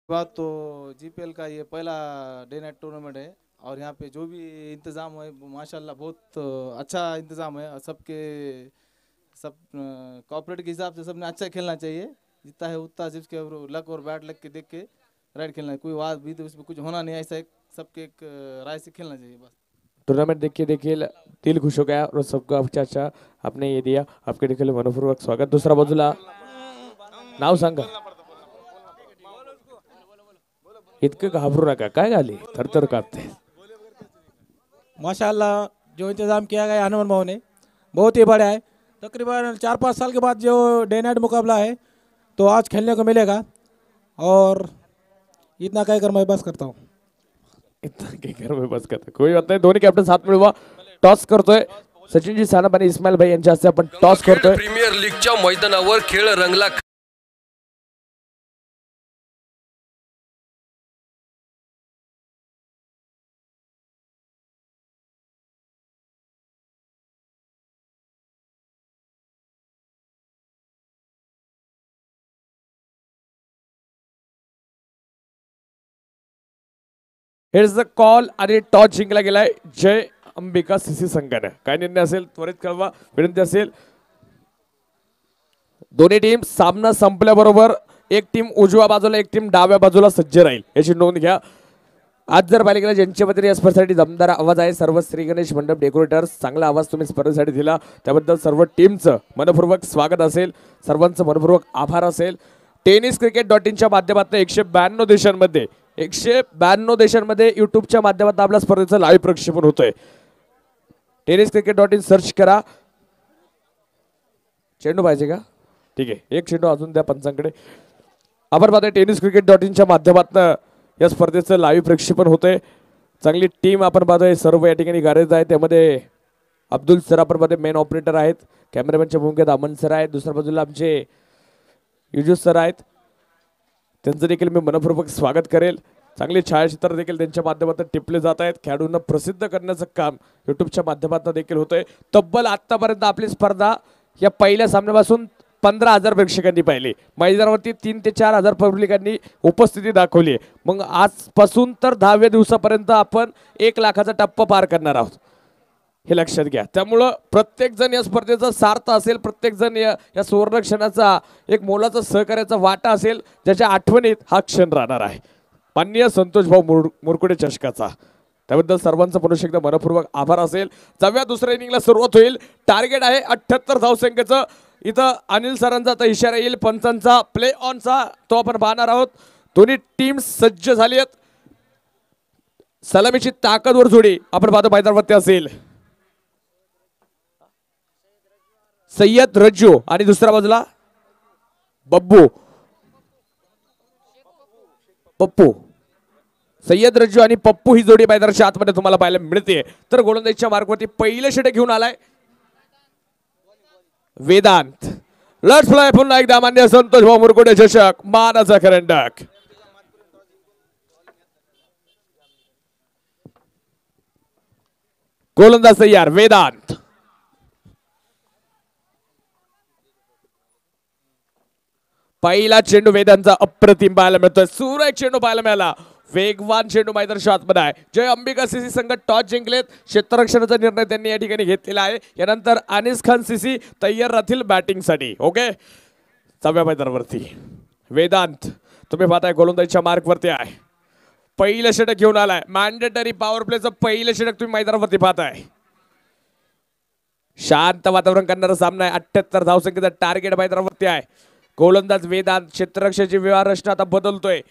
बात तो जीपीएल का ये पहला डे नाइट टूर्नामेंट है और यहाँ पे जो भी इंतज़ाम है माशाल्लाह बहुत अच्छा इंतज़ाम है और सब कॉर्पोरेट के हिसाब से सबने अच्छा खेलना चाहिए। जितना है उतना सिर्फ के लक और बैड लक के देख के राइट खेलना है, कोई वाद भी तो उसमें कुछ होना नहीं है, ऐसा सबके एक राय से खेलना चाहिए बस। टूर्नामेंट देखिए देखिए दिल खुश हो गया और सबको अच्छा आपने ये दिया, आपके देखील मनपूर्वक स्वागत। दुसरा बाजूला नाव सांगा, इतकं घाबरू नका, काय झाले थरथर कापते। माशाल्लाह जो इंतज़ाम किया गया हनुमान भाव ने बहुत ही बड़ा है। तकरीबन 4-5 साल के बाद जो डे नाइट मुकाबला है तो आज खेलने को मिलेगा और इतना कहकर मैं बस करता हूँ। इतना कहकर मैं बस करता, कोई बात नाही। दोन्ही कॅप्टन हात मिळवा, टॉस करतोय सचिनजी सानप आणि इस्माईल भाई यांच्या हस्ते आपण टॉस करतोय। प्रीमियर लीगच्या मैदानावर खेळ रंगला। हेre's द कॉल आणि टॉस जिंकला गेलाय जय अंबिका सीसी संघाने। काय निर्णय असेल त्वरित कळवा, विनंती असेल। दोन्ही टीम सामना संपल्याबरोबर एक टीम उजव्या बाजूला एक टीम डाव्या बाजूला सज्ज राहील याची नोंद घ्या। आज जर पाहिलं गेलं ज्यांच्या वतीने या स्पर्धेसाठी दमदार आवाज आहे सर्व श्री गणेश मंडप डेकोरेटर्स, चांगला आवाज तुम्ही स्पर्धेसाठी दिला त्याबद्दल सर्व टीमचं मनपूर्वक स्वागत असेल, सर्वांचं मनपूर्वक आभार असेल। टेनिस क्रिकेट .in च्या माध्यमातून 192 देशांमध्ये युट्यूबच्या माध्यमातून आपल्या स्पर्धेचं लाईव्ह प्रक्षेपण होतंय। टेनिस क्रिकेट .in सर्च करा। चेंडू पाहिजे का? ठीक आहे, एक चेंडू अजून द्या पंचांकडे। आपण पाहतोय टेनिस क्रिकेट .in च्या माध्यमातून या स्पर्धेचं लाईव्ह प्रक्षेपण होतंय। चांगली टीम आपण पाहतोय, सर्व या ठिकाणी कार्यरत आहे। त्यामध्ये अब्दुल सर आपण पाहतोय मेन ऑपरेटर आहेत, कॅमेरामॅनच्या भूमिकेत अमन सर आहेत, दुसऱ्या बाजूला आमचे युजुस सर आहेत, त्यांचं देखील मी मनपूर्वक स्वागत करेल। चांगले छायाचित्र देखील त्यांच्या माध्यमातून टिपले जात आहेत। खेळाडूंना प्रसिद्ध करण्याचं काम युट्यूबच्या माध्यमातून देखील होतंय। तब्बल आतापर्यंत आपली स्पर्धा या पहिल्या सामन्यापासून 15,000 प्रेक्षकांनी पाहिली, मैदानावरती 3 ते 4,000 पब्लिकांनी उपस्थिती दाखवली। मग आजपासून तर 10व्या दिवसापर्यंत आपण 1 लाखाचा टप्पा पार करणार आहोत, हे लक्षात घ्या। त्यामुळे प्रत्येक जण या स्पर्धेचा सार्थ असेल, प्रत्येक जण या सुवर्ण क्षणाचा एक मोलाचा सहकार्याचा वाटा असेल, ज्याच्या आठवणीत हा क्षण राहणार आहे। माननीय संतोष भाऊ मुरकुडे चषकाचा, त्याबद्दल सर्वांचा पुन्हा एकदा मनपूर्वक आभार असेल। 4व्या दुसऱ्या इनिंगला सुरुवात होईल। टार्गेट आहे 78 धावसंख्येचं। इथं अनिल सरांचा आता इशारा येईल पंचांचा प्ले ऑनचा, तो आपण पाहणार आहोत। दोन्ही टीम सज्ज झाली आहेत। सलामीची ताकदवर जोडी आपण पाहतो मैदानावरती असेल। सय्यद रज्जू आणि दुसऱ्या बाजूला पप्पू। सय्यद रज्जू आणि पप्पू ही जोडी मैदानाच्या आतमध्ये तुम्हाला पाहायला मिळते। तर गोलंदाजीच्या मार्गावरती पहिले षटक घेऊन आलाय वेदांत। लेट्स प्ले पुन्हा एकदा मान्य संतोष भाऊ मुरकुडे चषक मानाचा करंडक। गोलंदाज तयार वेदांत। पहिला चेंडू वेदांचा अप्रतिम पाहायला मिळतोय, सुरेख चेंडू पाहायला मिळाला, वेगवान चेंडू मैदानाच्या आतमध्ये आहे। जय अंबिका सीसी संघ टॉस जिंकलेत, क्षेत्ररक्षणाचा निर्णय त्यांनी या ठिकाणी घेतलेला आहे। यानंतर अनिस खान सीसी तयार राहतील बॅटिंगसाठी। ओके, 4व्या मैदानावरती वेदांत तुम्ही पाहताय गोलंदाजीच्या मार्कवरती आहे। पहिलं षटक घेऊन आलाय, मॅन्डेटरी पॉवर प्लेचं पहिलं षटक तुम्ही मैदानावरती पाहताय। शांत वातावरण करणारा सामना आहे। 78 धावसंख्येचा टार्गेट मैदानावरती आहे। गोलंदाज वेदांत, क्षेत्ररक्षणाची व्यवहार रचना आता बदलतोय।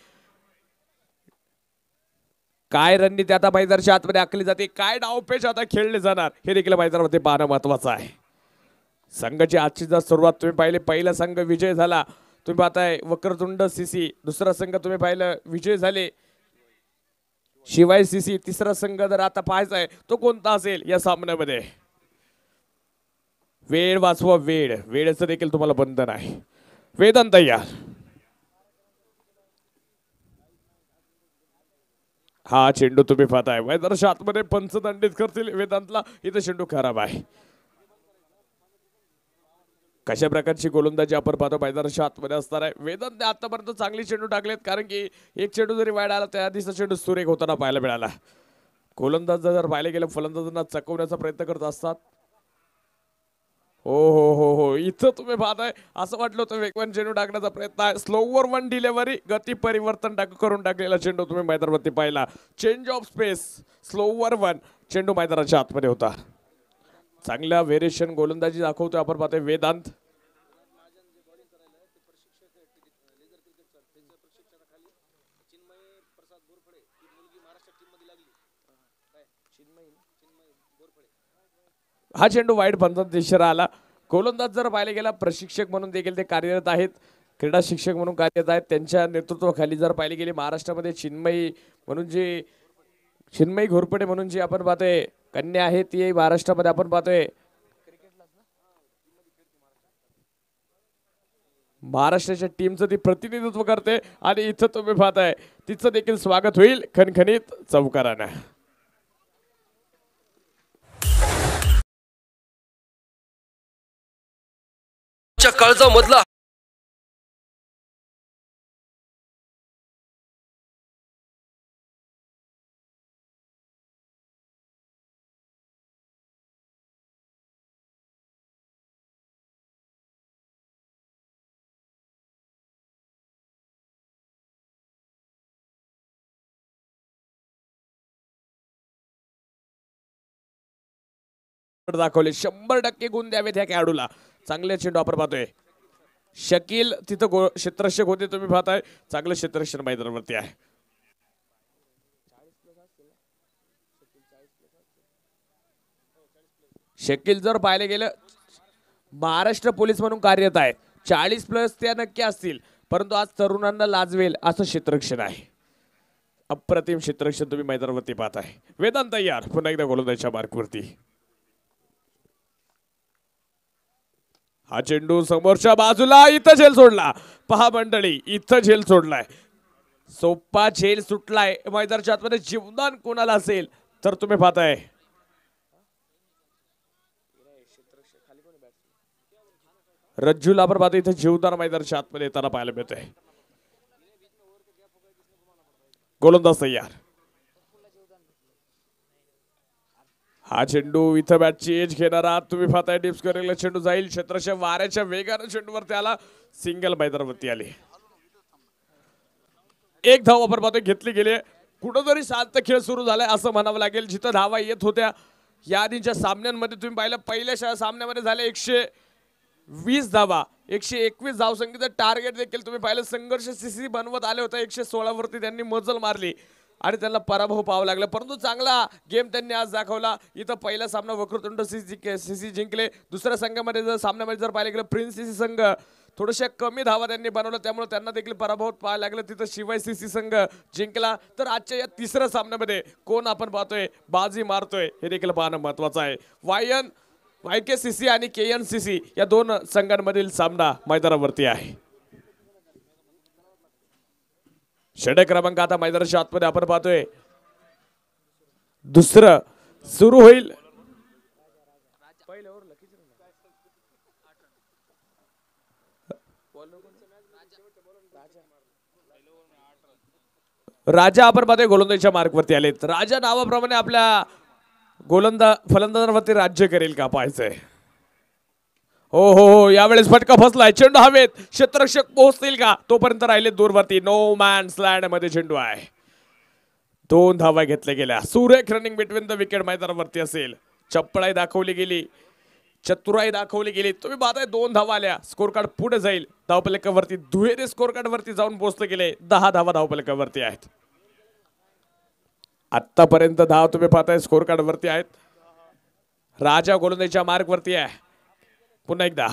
काय रणनीती आता मैदानाच्या आतमध्ये आखली जाते, काय डावपेच आता खेळले जाणार, हे देखील मैदानामध्ये पाहणं महत्वाचं आहे। संघाची आजची जर सुरुवात तुम्ही पाहिली, पहिला संघ विजय झाला, तुम्ही पाहताय वक्रतुंड सीसी। दुसरा संघ तुम्ही पाहिलं विजय झाले शिवाय सीसी। तिसरा संघ जर आता पाहायचा आहे तो कोणता असेल या सामन्यामध्ये। वेळ वाचवा, वेळेचं देखील तुम्हाला बंधन आहे। वेदांत तयार, हा चेंडू तुम्ही पाहताय मैदानाच्या आतमध्ये पंच दंडित करतील वेदांतला, इथं चेंडू खराब आहे। कशा प्रकारची गोलंदाजी आपण पाहतो मैदानाच्या आतमध्ये असणार आहे. वेदांतने आतापर्यंत चांगली चेंडू टाकलेत, कारण की एक चेंडू जरी वाईड आला त्या आधीचा चेंडू सुरेख होताना पाहायला मिळाला. गोलंदाज जर पाहिले गेलं फलंदाजांना चकवण्याचा प्रयत्न करत असतात. हो हो हो हो, इथं तुम्ही पाहताय असं वाटलं होतं वेगवान चेंडू टाकण्याचा प्रयत्न आहे. स्लोवर वन डिलिव्हरी, गती परिवर्तन करून टाकलेला चेंडू तुम्ही मैदानावरती पाहिला. Change of space, slower one चेंडू मैदानाच्या आतमध्ये होता. चांगल्या व्हेरिएशन गोलंदाजी दाखवतोय आपण पाहतोय वेदांत. हा चेंडू वाईड पंचांत दिशेला आला. गोलंदाज जर पाहिले गेला प्रशिक्षक म्हणून देखील ते कार्यरत आहेत, क्रीडा शिक्षक म्हणून कार्यरत आहेत. त्यांच्या नेतृत्वाखाली जर पाहिले गेले महाराष्ट्रामध्ये चिन्मयी घोरपडे म्हणून जी आपण पाहतोय कन्या आहे ती महाराष्ट्रामध्ये आपण पाहतोय महाराष्ट्राच्या टीमचं ती प्रतिनिधित्व करते. आणि इथं तुम्ही पाहताय तिचं देखील स्वागत होईल खणखणीत चौकारानं. काळजा मधला दाखवले. 100% गुण द्यावेत ह्या खेळाडूला. चांगले चेंडू आपण पाहतोय. शकील तिथं क्षेत्ररक्षक होते, तुम्ही पाहताय चांगलं क्षेत्ररक्षण मैदानावरती आहे. शकील जर पाहिले गेलं महाराष्ट्र पोलीस म्हणून कार्यरत आहे. 40+ त्या नक्की असतील, परंतु आज तरुणांना लाजवेल असं क्षेत्ररक्षण आहे. अप्रतिम क्षेत्ररक्षण तुम्ही मैदानावरती पाहताय. वेदांत तयार पुन्हा एकदा गोलंदाजीच्या मार्कवरती. हा चेंडू समोरच्या बाजूला, इथं झेल सोडला. पहा मंडळी, इथं झेल सोडलाय. सोपा झेल सुटलाय. मैदानाच्या आतमध्ये जीवदान कोणाला असेल तर तुम्ही पाहताय रज्जूला आपण पाहतो इथे जीवदान मैदानाच्या आतमध्ये येताना पाहायला मिळतोय. गोलंदाज तयार. हा चेंडू इथं बॅटची एज घेणारा तुम्ही पाहताय डिप्स करेल चेंडू जाईल. क्षेत्ररक्षक वाऱ्याच्या वेगाने चेंडूवरती आला. सिंगल मैदानावरती आले. एक धाव आपण पाहतोय घेतली गेली. कुठंतरी शांत खेळ सुरू झालाय असं म्हणावं लागेल. जिथं धावा येत होत्या या आधीच्या सामन्यांमध्ये तुम्ही पाहिलं, पहिल्या सामन्यामध्ये झाले 120 धावा, 121 धावसंख्येचं टार्गेट देखील तुम्ही पाहिलं. संघर्ष सीसी बनवत आले होते. 116 वरती त्यांनी मजल मारली आणि त्यांना पराभव पाहावा लागला, परंतु चांगला गेम त्यांनी आज दाखवला. इथं पहिला सामना वक्रतुंड सीसी जिंकले. दुसऱ्या संघामध्ये जर सामन्यामध्ये जर पाहिलं गेलं प्रिन्स सीसी संघ थोड्याशा कमी धावा त्यांनी बनवलं, त्यामुळे त्यांना देखील पराभव पाहायला लागलं. तिथं शिवाय सीसी संघ जिंकला. तर आजच्या या तिसऱ्या सामन्यामध्ये कोण आपण पाहतोय बाजी मारतोय हे देखील पाहणं महत्वाचं आहे. YKCC आणि KNCC या दोन संघांमधील सामना मैदानावरती आहे. षटक क्रमांक आता मैदानाच्या आतमध्ये आपण पाहतोय दुसरं सुरू होईल. राजा आपण पाहतोय गोलंदाजीच्या मार्कवरती आलेत. राजा नावाप्रमाणे आपल्या फलंदाजांवरती राज्य करेल का पाहायचंय. हो हो हो, यावेळेस फटका फसलाय. चेंडू हवेत. क्षेत्ररक्षक पोहोचतील का तोपर्यंत राहिले दूरवरती. नो मॅन्स लँड मध्ये चेंडू आहे. 2 धावा घेतल्या गेल्या. सुरेख रनिंग बिटवीन द विकेट मैदानावरती असेल. चप्पळाई दाखवली गेली, चतुराई दाखवली गेली. तुम्ही पाहताय 2 धावा आल्या. स्कोर कार्ड पुढे जाईल. धावफलकावरती दुहेरी स्कोर कार्ड वरती जाऊन पोहोचले गेले. 10 धावा धावफलकावरती आहेत. आतापर्यंत धाव तुम्ही पाहताय स्कोर कार्ड वरती आहेत. राजा गोलंदाजीच्या मार्क वरती आहे. पुन्हा एकदा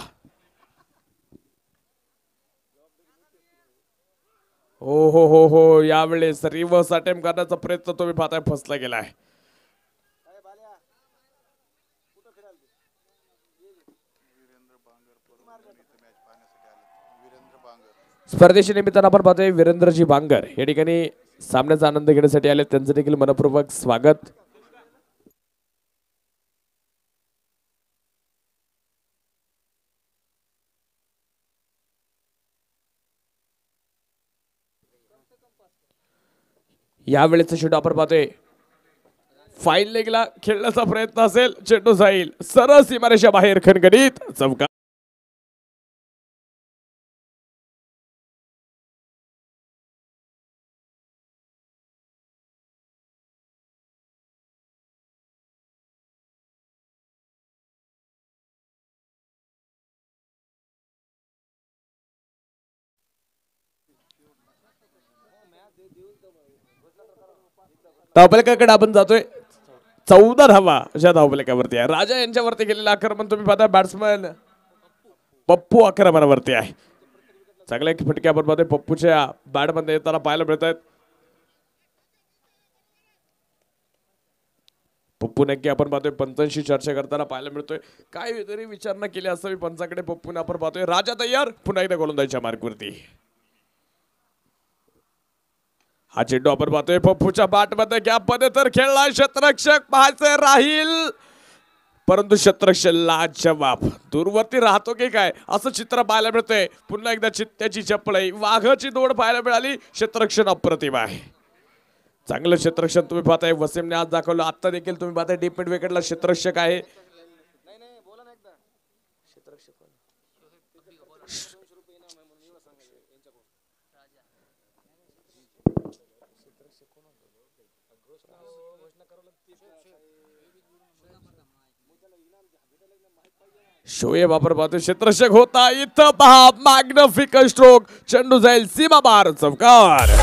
हो हो हो हो, यावेळेस रिव्हर्स अटेम्प्ट करण्याचा प्रयत्न तुम्ही पाहताय फसला गेलाय. स्पर्धेच्या निमित्तानं आपण पाहतोय वीरेंद्रजी बांगर या ठिकाणी सामन्याचा आनंद घेण्यासाठी आले. त्यांचं देखील मनपूर्वक स्वागत. यावेळेचा चेंडू आपण पाहतोय फाईल लेगला खेळण्याचा प्रयत्न असेल, चेंडू जाईल सरळ सीमारेषा बाहेर, खणखणीत चौका. धावफलकाकडे आपण जातोय. 14 धावा अशा धावफलकावरती आहे. राजा यांच्यावरती गेलेलं आक्रमण तुम्ही पाहता. बॅट्समन पप्पू आक्रमणावरती आहे. चांगल्या फटके आपण पाहतोय पप्पूच्या बॅटमध्ये येताना पाहायला मिळत आहेत. पप्पू नक्की आपण पाहतोय पंचांशी चर्चा करताना पाहायला मिळतोय. काय तरी विचारणा केली असावी पंचाकडे. पप्पूने आपण पाहतोय. राजा तयार, पुन्हा एकदा गोलंदाजीच्या मार्कवरती. हा चेंडू आपण पाहतोय पप्पूच्या बॅटमध्ये गॅप मध्ये तर खेळलाय क्षेत्ररक्षक, पाहायचे राहील परंतु क्षेत्ररक्षक लाजवाब दूरवरती राहतो की काय असं चित्र पाहायला मिळतंय. पुन्हा एकदा चित्त्याची चपळाई, वाघाची दौड पाहायला मिळाली. क्षेत्ररक्षण अप्रतिम आहे. चांगलं क्षेत्ररक्षण तुम्ही पाहताय. वसीमने आज दाखवलं. आता देखील तुम्ही पाहताय डीप मिड विकेटला क्षेत्ररक्षक आहे. शोएब आपण पाहतोय क्षेत्ररक्षक होता. इथं पहा मॅग्निफिकंट स्ट्रोक, चेंडू जाईल सीमा बार, चौकार.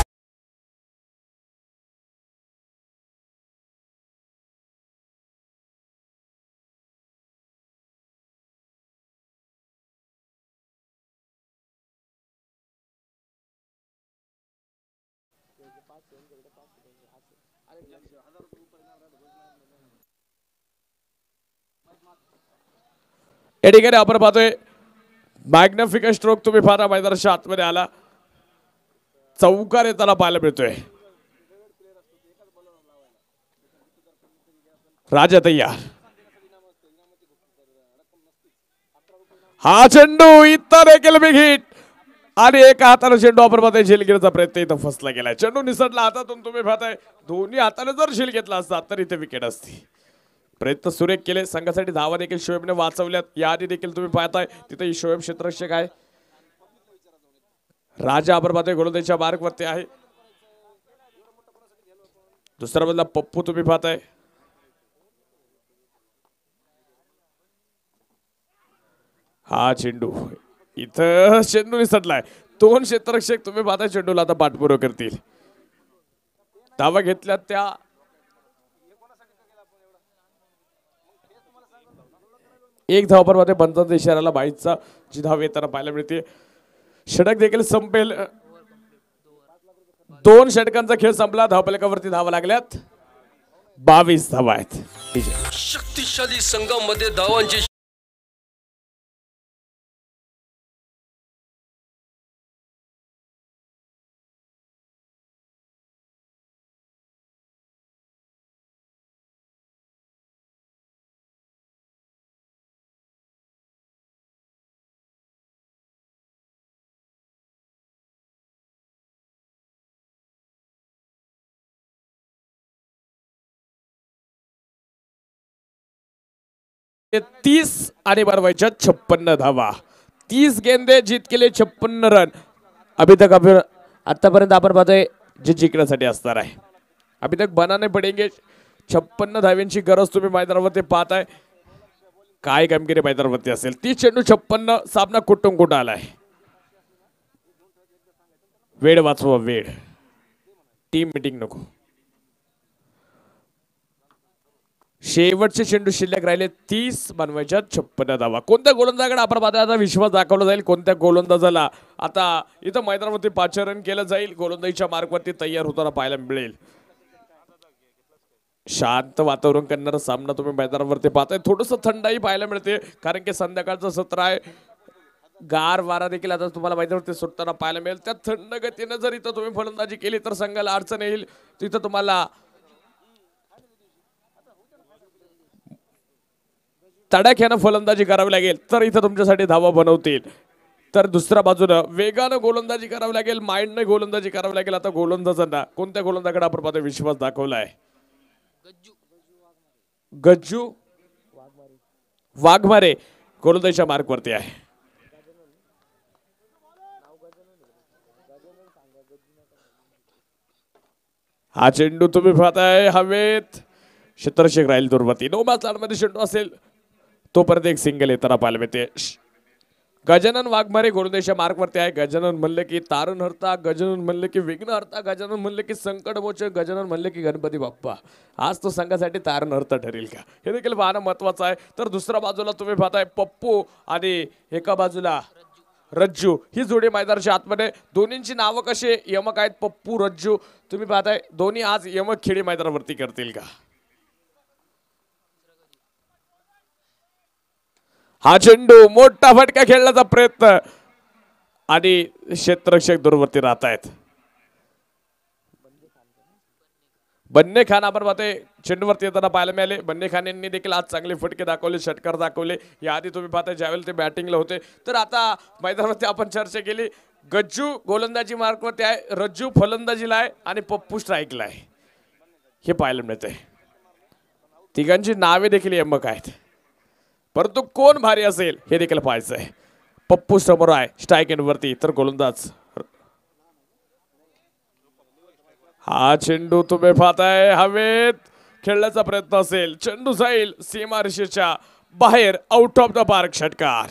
या ठिकाणी आपण पाहतोय मॅग्निफिकंट स्ट्रोक तुम्ही पाहता मैदानाच्या आतमध्ये आला. चौकार येताना पाहायला मिळतोय. राजा तय्यार. हा चेंडू इतर देखील बिग हिट आणि एका हाताने चेंडू आपण पाहताय झेल घेण्याचा प्रयत्न इथं फसला गेलाय. चेंडू निसटला हातातून तुम्ही पाहताय. दोन्ही हाताने जर झेल घेतला असता तर इथे विकेट असती. प्रयत्न सुरेख केले. संघासाठी धावा देखील शोएबने वाचवल्यात. याआधी देखील तुम्ही पाहताय तिथे शोएब क्षेत्ररक्षक आहे. राजा आपण पाहतोय गोलंदाजीच्या मार्कवरती आहे. दुसरा बदला पप्पू तुम्ही पाहताय. हा चेंडू इथं चेंडू निसटलाय. दोन क्षेत्ररक्षक तुम्ही पाहताय चेंडूला आता पाठपुरावा करतील. धावा घेतल्यात त्या एक धाव पर मध्ये पंचांचा इशाराला बाईचा जी धाव येताना पाहायला मिळते. षटक देखील संपेल. 2 षटकांचा खेळ संपला. धावफलकावरती धावा लागल्यात 22 धावा आहेत. शक्तिशाली संघामध्ये धावांची ते 30 आणि बनवायच्या 56 धावा. 30 गेंदे जीत केले 56 रन. अभी तक आतापर्यंत आपण पाहतोय जे जिंकण्यासाठी असणार आहे. अभी तक बनाने पडेंगे. 56 धाव्यांची गरज तुम्ही मैदानावरती पाहताय. काय कामगिरी मैदानावरती असेल. 30 चेंडू 56. सामना कुठून कुठं आलाय. वेळ वाचवा वेळ. टीम मीटिंग नको. शेवटचे चेंडू शिल्लक राहिले. 30 बनवायच्या 56 धावा. कोणत्या गोलंदाजाकडे आपण पाहता आता विश्वास दाखवला जाईल. कोणत्या गोलंदाजाला आता इथं मैदानावरती 5 रन केलं जाईल. गोलंदाजीच्या मार्कवरती तयार होताना पाहायला मिळेल. शांत वातावरण करणारा सामना तुम्ही मैदानावरती पाहताय. थोडंसं थंडाई पाहायला मिळते कारण की संध्याकाळचं सत्र आहे. गार वारा देखील आता तुम्हाला मैदानावरती सुटताना पाहायला मिळेल. त्या थंड गतीने जर इथं तुम्ही फलंदाजी केली तर संघाला अडचण येईल. तिथं तुम्हाला तडाख्यानं फलंदाजी करावी लागेल तर इथं तुमच्यासाठी धावा बनवतील. तर दुसऱ्या बाजूनं वेगानं गोलंदाजी करावी लागेल, माइंडने गोलंदाजी करावी लागेल. आता गोलंदाजांना कोणत्या गोलंदाजाकडे आपण पाहतो विश्वास दाखवलाय? गज्जू वाघमारे गोलंदाजीच्या मार्कवरती आहे. हा चेंडू तुम्ही पाहताय हवेत, क्षेत्ररक्षक राहील दूरवरती. 9 मध्ये चेंडू असेल तोपर्यंत एक सिंगल येताना पाहायला मिळते. गजानन वाघमारे गोलंदाजीच्या मार्कवरती आहे. गजानन म्हणले की तारण हरता, गजानन म्हणले की विघ्न हरता, गजानन म्हणले की संकट मोचक, गजानन म्हणले की गणपती बाप्पा. आज तो संघासाठी तारण हरता ठरेल का हे देखील पाहणं महत्वाचं आहे. तर दुसऱ्या बाजूला तुम्ही पाहताय पप्पू आणि एका बाजूला रज्जू ही जोडी मैदानाच्या आतमध्ये. दोन्हींची नावं कशी यमक आहेत, पप्पू रज्जू. तुम्ही पाहताय दोन्ही आज यमक खेळी मैदानावरती करतील का? हा चेंडू मोठा फटका खेळण्याचा प्रयत्न आणि क्षेत्ररक्षक दूरवरती राहत आहेत. बन्ने खान आपण पाहतोय चेंडूवरती येताना पाहायला मिळाले. बन्ने खान यांनी देखील आज चांगले फटके दाखवले, षटकार दाखवले. याआधी तुम्ही पाहताय ज्यावेळेला ते बॅटिंगला होते. तर आता मैदानावरती आपण चर्चा केली. गज्जू गोलंदाजी मार्कवरती आहे, रज्जू फलंदाजीला आहे आणि पप्पू स्ट्राईकला आहे. हे पाहायला मिळतंय. तिघांची नावे देखील यमक आहेत, परंतु कोण भारी असेल हे देखील पाहायचं आहे. पप्पू समोर आहे स्ट्राईक एंडवरती, तर गोलंदाज. हा चेंडू तुम्ही पाहताय हवेत खेळण्याचा प्रयत्न असेल, चेंडू जाईल सीमारेषेच्या बाहेर, आउट ऑफ द पार्क, षटकार.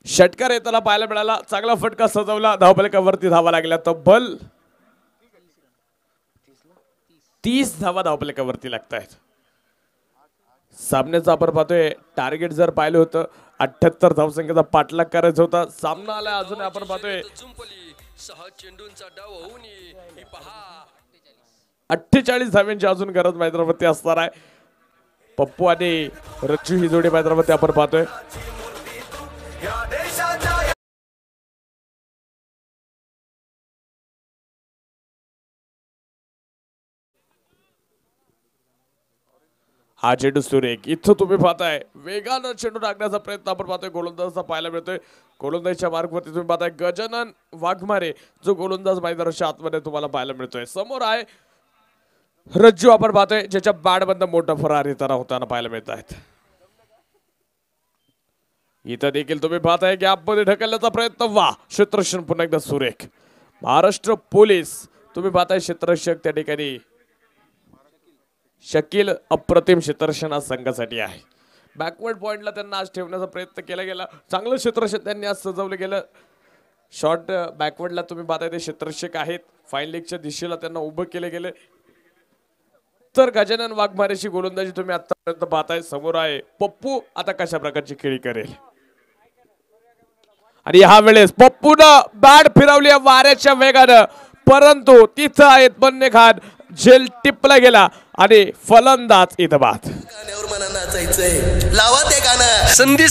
षटकार येताना पाहायला मिळाला. चांगला फटका सजवला, धावफलकावरती धावा लागल्या. तब्बल 30 धावा धावफलकावरती लागत आहेत. सामन्याचा आपण पाहतोय टार्गेट जर पाहिलं होतं 78 धावसंख्येचा पाठलाग करायचा होता. सामना आला अजून आपण पाहतोय 6 चेंडूंचा डाव होऊन ही पहा 48 धाव्यांची अजून गरज मैदानावरती असणार आहे. पप्पू आणि रज्जू ही जोडी मैदानावरती आपण पाहतोय. हा चेंडू सुरेख इथं तुम्ही पाहताय वेगानं चेंडू टाकण्याचा प्रयत्न आपण पाहतोय गोलंदाजाचा पाहायला मिळतोय. गोलंदाजीच्या मार्गवरती तुम्ही पाहताय गजानन वाघमारे जो गोलंदाज मैदानाच्या आतमध्ये तुम्हाला पाहायला मिळतोय. समोर आहे रज्जू आपण पाहतोय ज्याच्या बॅटबंद मोठा फरार येताना होताना पाहायला मिळत आहेत. इथं देखील तुम्ही पाहताय गॅपमध्ये ढकलण्याचा प्रयत्न. वा क्षेत्ररक्षण पुन्हा एकदा सुरेख. महाराष्ट्र पोलीस तुम्ही पाहताय क्षेत्ररक्षक त्या ठिकाणी शकील अप्रतिम क्षेत्ररक्षण आज संघासाठी आहे. बॅकवर्ड पॉइंटला त्यांना आज ठेवण्याचा प्रयत्न केला गेला. चांगलं क्षेत्ररक्षण त्यांनी आज सजवलं गेलं. शॉर्ट बॅकवर्डला तुम्ही पाहताय ते क्षेत्ररक्षक आहेत. फाईन लेगच्या दिशेला त्यांना उभं केले गेले. तर गजानन वाघमारेची गोलंदाजी तुम्ही आतापर्यंत पाहताय. समोर आहे पप्पू. आता कशा प्रकारची खेळी करेल आणि ह्या वेळेस पप्पूनं बॅट फिरवली वाऱ्याच्या वेगानं, परंतु तिथं आहेत बन्ने खान. झेल टिपला गेला आणि फलंदाज इथं बाद. गाण्यावर मला नाचायचंय, लावा ते गाणं. संधी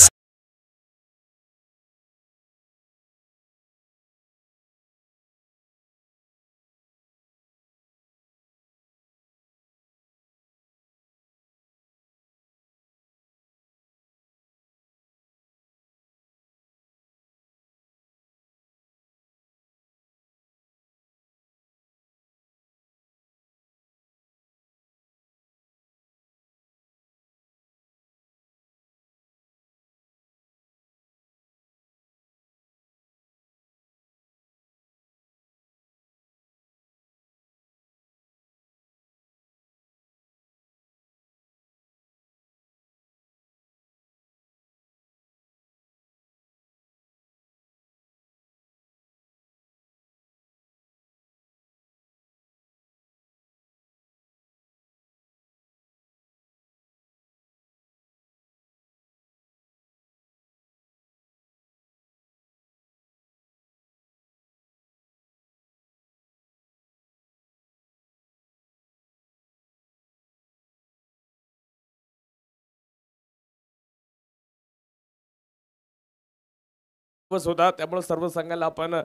दिवस होता त्यामुळे सर्व संघाला आपण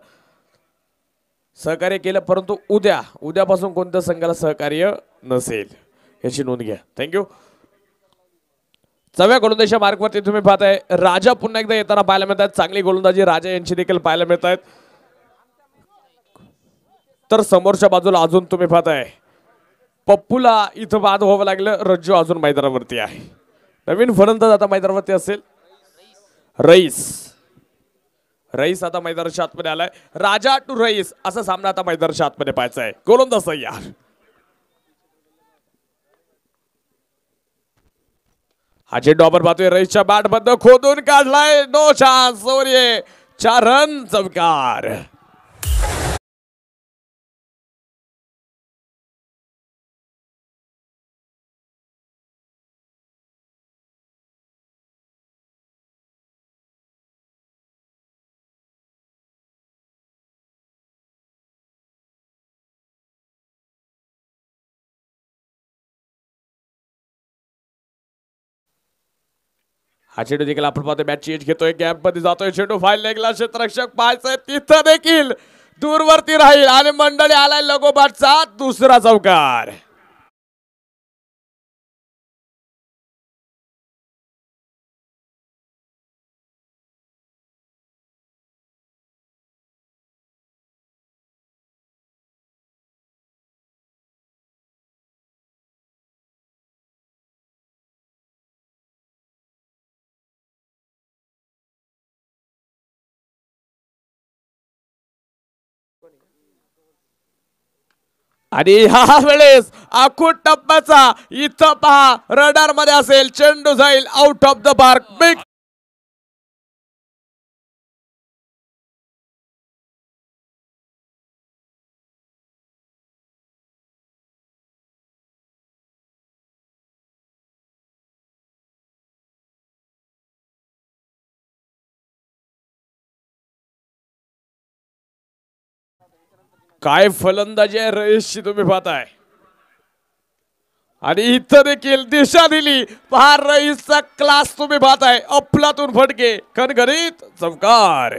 सहकार्य केलं, परंतु उद्यापासून कोणत्या संघाला सहकार्य नसेल याची नोंद घ्या. थँक्यू. 4व्या गोलंदाजीच्या मार्कवरती तुम्ही पाहताय राजा पुन्हा एकदा येताना पाहायला मिळत आहेत. चांगली गोलंदाजी राजा यांची देखील पाहायला मिळत आहेत. तर समोरच्या बाजूला अजून तुम्ही पाहताय पप्पूला इथं बाद व्हावं लागलं. रज्जू अजून मैदानावरती आहे. नवीन फलंदाज आता मैदानावरती असेल रईस आता मैदानाच्या आतमध्ये आलाय. राजा टू रईस असा सामना आता मैदानाच्या आतमध्ये पाहायचा आहे. गोलंदाज तयार. हा चेंडू आपण पाहतोय रईसच्या बॅट बद्दल खोदून काढलाय. No chance. 4 रन चमकार. हा चेंडू देखील आपण पाहतोय मॅच चेंज घेतोय. गॅप मध्ये जातोय चेंडू. फाईल लेगला क्षेत्ररक्षक पाहायचंय तिथं देखील दूरवरती राहील आणि मंडळी आलाय लगोपाठचा दुसरा चौकार. आणि ह्या वेळेस आखूड टप्प्याचा इथं पहा रडार मध्ये असेल. चेंडू जाईल out of the park. Big काय फलंदाजी आहे रईसची तुम्ही पाहताय. आणि इथं देखील दिशा दिली. पहा रईसचा क्लास तुम्ही पाहताय. अफलातून फटके खणखणीत चमकार.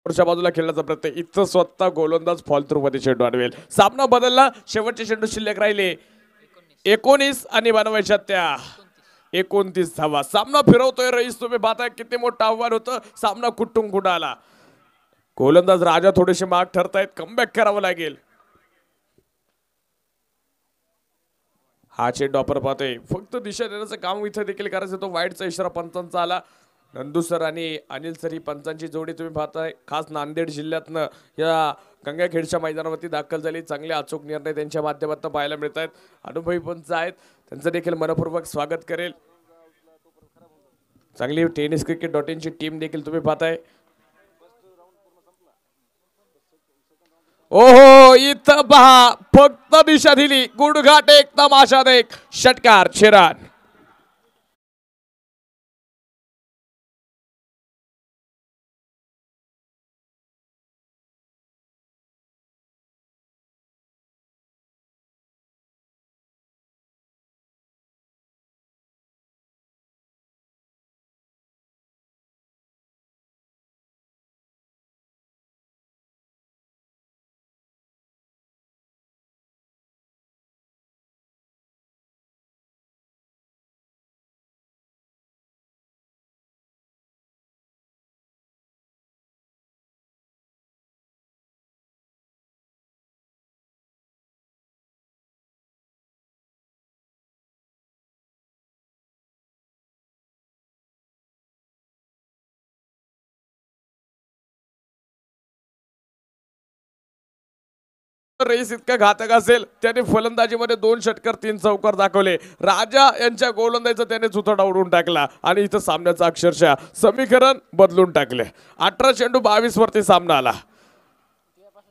वरच्या बाजूला खेळण्याचा प्रयत्न. इथं स्वतः गोलंदाज फॉल थ्रू मध्ये चेंडू अडवेल. सामना बदलला. शेवटचे चेंडू शिल्लक राहिले 19 आणि बनवायच्या त्या 29 धावा. सामना फिरवतोय रईस. तुम्ही पाहताय किती मोठं आव्हान होतं. सामना कुठून कुठं आला. गोलंदाज राजा थोडेसे माग ठरतायत. कमबॅक करावं लागेल. हा चेंडू आपण पाहतोय. फक्त दिशा देण्याचं काम इथं देखील करायचं. तो वाईटचा इशारा पंचांचा आला. नंदू सर आणि अनिल सर ही पंचांची जोडी तुम्ही पाहताय. खास नांदेड जिल्ह्यातनं या गंगाखेडच्या मैदानावरती दाखल झाली. चांगले अचूक निर्णय त्यांच्या माध्यमातून पाहायला मिळत आहेत. अनुभवी पंच आहेत. त्यांचं देखील मनपूर्वक स्वागत करेल. चांगली टेनिस क्रिकेट .in ची टीम देखील तुम्ही पाहताय. ओहो इथं पहा फक्त दिशा दिली. गुडघाट एक तमाशा देख. षटकार 6 रन. रईस इतका घातक असेल त्याने फलंदाजीमध्ये 2 षटकर 3 चौकार दाखवले. राजा यांच्या गोलंदाजीचा त्याने चुतडा उडवून टाकला आणि इथं सामन्याचं अक्षरशः समीकरण बदलून टाकले. 18 चेंडू 22 वरती सामना आला.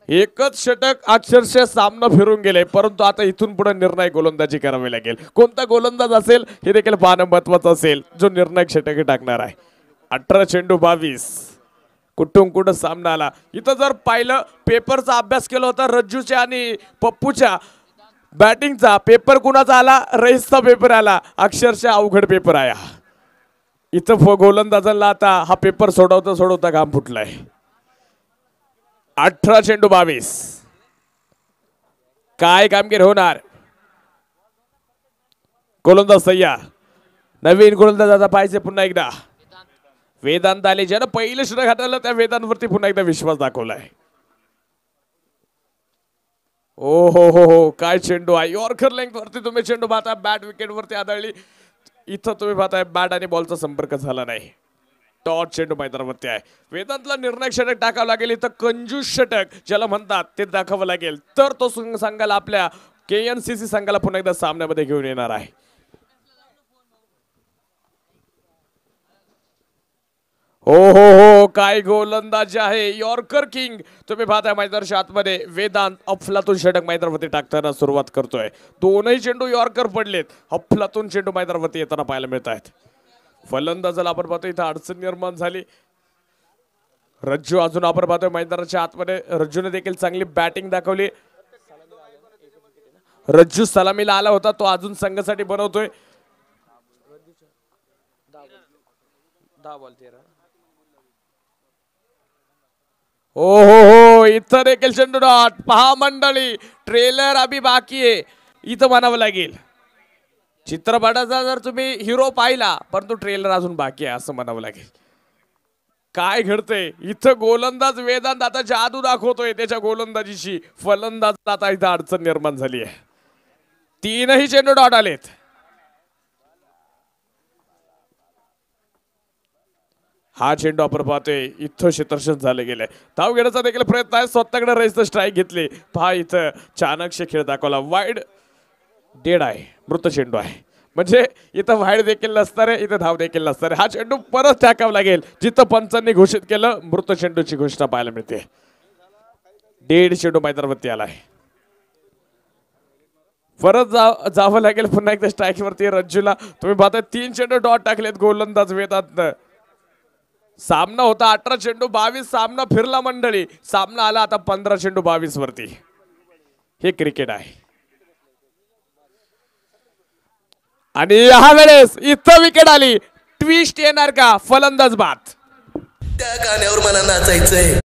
एकच षटक अक्षरशः सामना फिरून गेले. परंतु आता इथून पुढे निर्णायक गोलंदाजी करावी लागेल. कोणता गोलंदाज असेल हे देखील पाहणं महत्वाचं असेल जो निर्णायक षटक टाकणार आहे. 18 चेंडू 22 कुठून कुठं सामना आला. इथं जर पाहिलं पेपरचा अभ्यास केला होता रज्जूच्या आणि पप्पूच्या बॅटिंगचा पेपर कुणाचा आला रईसचा पेपर आला. अक्षरशः अवघड पेपर आहे. इथं गोलंदाजांना आता हा पेपर सोडवता सोडवता घाम फुटलाय. 18 चेंडू 22 काय कामगिरी होणार. गोलंदाज सय्या नवीन गोलंदाज आता पाहिजे पुन्हा एकदा. वेदांत आले ज्यानं पहिलं षटक हाताळलं त्या वेदांतवरती पुन्हा एकदा विश्वास दाखवलाय. ओ हो काय चेंडू आहे. यॉर्कर लेंथ वरती तुम्ही चेंडू पाहता. बॅट विकेट वरती आदळली. इथं तुम्ही पाहताय बॅट आणि बॉलचा संपर्क झाला नाही. टॉच चेंडू मैदानावरती आहे. वेदांतला निर्णायक षटक टाकावं लागेल. इथं कंजूस षटक ज्याला म्हणतात ते दाखवावं लागेल तर तो संघाला आपल्या KNCC संघाला पुन्हा एकदा सामन्यामध्ये घेऊन येणार आहे. हो काय गोलंदाज आहे. यॉर्कर किंग तुम्ही पाहताय मैदानाच्या आतमध्ये. वेदांत अफलातून षटक मैदानावरती टाकताना सुरुवात करतोय. दोनही चेंडू यॉर्कर पडलेत. अफलातून चेंडू मैदानावरती येताना पाहायला मिळत आहेत. फलंदाजाला आपण पाहतो इथं अडचण निर्माण झाली. रज्जू अजून आपण पाहतोय मैदानाच्या आतमध्ये. रज्जूने देखील चांगली बॅटिंग दाखवली. रज्जू सलामीला आला होता तो अजून संघासाठी बनवतोय. 10 बॉल 13. हो इथं देखील चेंडू डॉट. पहा मंडळी ट्रेलर अभी बाकी आहे. इथं म्हणावं लागेल चित्रपटाचा जर तुम्ही हिरो पाहिला परंतु ट्रेलर अजून बाकी आहे असं म्हणावं लागेल. काय घडतंय इथं. गोलंदाज वेदांत आता जादू दाखवतोय त्याच्या गोलंदाजीशी. फलंदाज आता इथं अडचण निर्माण झाली आहे. 3ही चेंडू डॉट आलेत. हा चेंडू आपण पाहतोय इथं क्षेत्ररक्षण झालं गेलंय. धाव घेण्याचा देखील प्रयत्न आहे. स्वतःकडे रईसचं स्ट्राईक घेतली. पहा इथं चाणक्य खेळ दाखवला. वाईड डेड आहे. मृत चेंडू आहे म्हणजे इथं वाईड देखील नसणार आहे. इथं धाव देखील नसणार आहे. हा चेंडू परत टाकावा लागेल जिथं पंचांनी घोषित केलं. मृत चेंडूची घोषणा पाहायला मिळते. डेड चेंडू मैदानावरती आलाय. परत जावं लागेल पुन्हा एकदा स्ट्राईक वरती रज्जूला. तुम्ही पाहताय 3 चेंडू डॉट टाकलेत गोलंदाज वेदांत. सामना होता 18 चेंडू 22. सामना फिरला मंडळी. सामना आला आता 15 चेंडू 22 वरती. हे क्रिकेट आहे. आणि या वेळेस इथं विकेट आली. ट्विस्ट येणार का. फलंदाज बाद. त्या गाण्यावर मला नाचायचंय.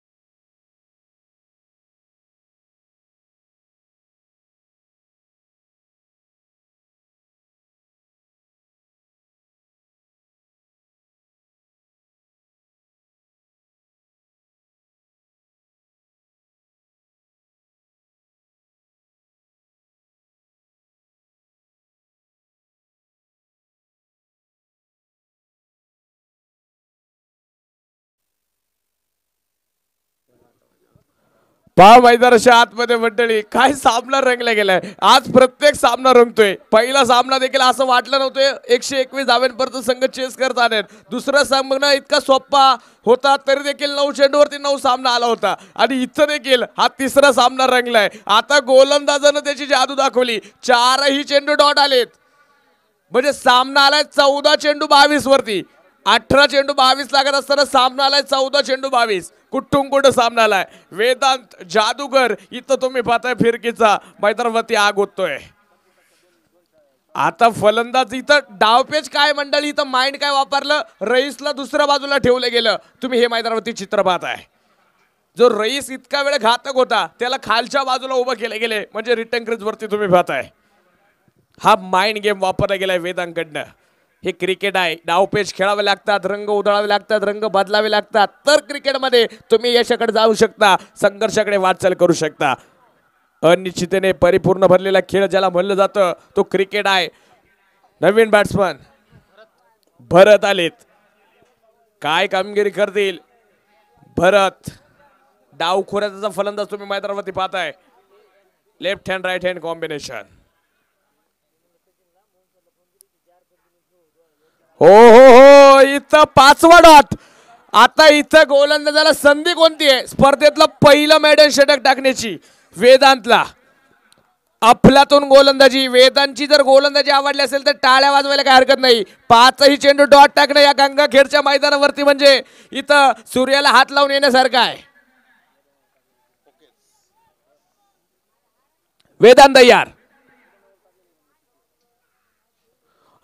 पहा मैदानाच्या आतमध्ये मंडळी काय सामना रंगला गेलाय. आज प्रत्येक सामना रंगतोय. पहिला सामना देखील असं वाटलं नव्हतं 121 धाव्यांपर्यंत संघ चेस करत आले. दुसरा सामना इतका सोपा होता तरी देखील 9 चेंडूवरती 9 सामना आला होता. आणि इथं देखील हा तिसरा सामना रंगलाय. आता गोलंदाजानं त्याची जादू दाखवली. 4ही चेंडू डॉट आलेत म्हणजे सामना आलाय 14 चेंडू 22 वरती. 18 चेंडू 22 लागत असताना सामना आलाय 14 चेंडू 22. कुठून कुठं सामना आलाय. वेदांत जादूगर इथं तुम्ही पाहताय फिरकीचा मैदानावरती आग होतोय. आता फलंदाज इथं डावपेच काय मंडळी. इथं माइंड काय वापरलं. रईसला दुसऱ्या बाजूला ठेवलं गेलं. तुम्ही हे मैदानावरती चित्र पाहताय. जो रईस इतका वेळ घातक होता त्याला खालच्या बाजूला उभं केले गेले म्हणजे रिटर्न क्रीज वरती तुम्ही पाहताय. हा माइंड गेम वापरला गेलाय वेदांकडनं. हे क्रिकेट आहे. डावपेच खेळावे लागतात. रंग उधळावे लागतात. रंग बदलावे लागतात तर क्रिकेटमध्ये तुम्ही यशाकडे जाऊ शकता. संघर्षाकडे वाटचाल करू शकता. अनिश्चिततेने परिपूर्ण भरलेला खेळ ज्याला म्हणलं जातं तो क्रिकेट आहे. नवीन बॅट्समन भरत आलेत. काय कामगिरी करतील भरत. डावखोऱ्याचा फलंदाज तुम्ही मैदानावरती पाहताय. Left hand right hand combination. हो हो हो, इथं 5वा डॉट. आता इथं गोलंदाजाला संधी कोणती आहे? स्पर्धेतलं पहिलं मेडन षटक टाकण्याची वेदांतला. अफलातून गोलंदाजी. वेदांची जर गोलंदाजी आवडली असेल तर टाळ्या वाजवायला काही हरकत नाही. 5ही चेंडू डॉट टाकणं या गंगाखेडच्या मैदानावरती म्हणजे इथं सूर्याला हात लावून येण्यासारखं आहे. वेदांत तयार.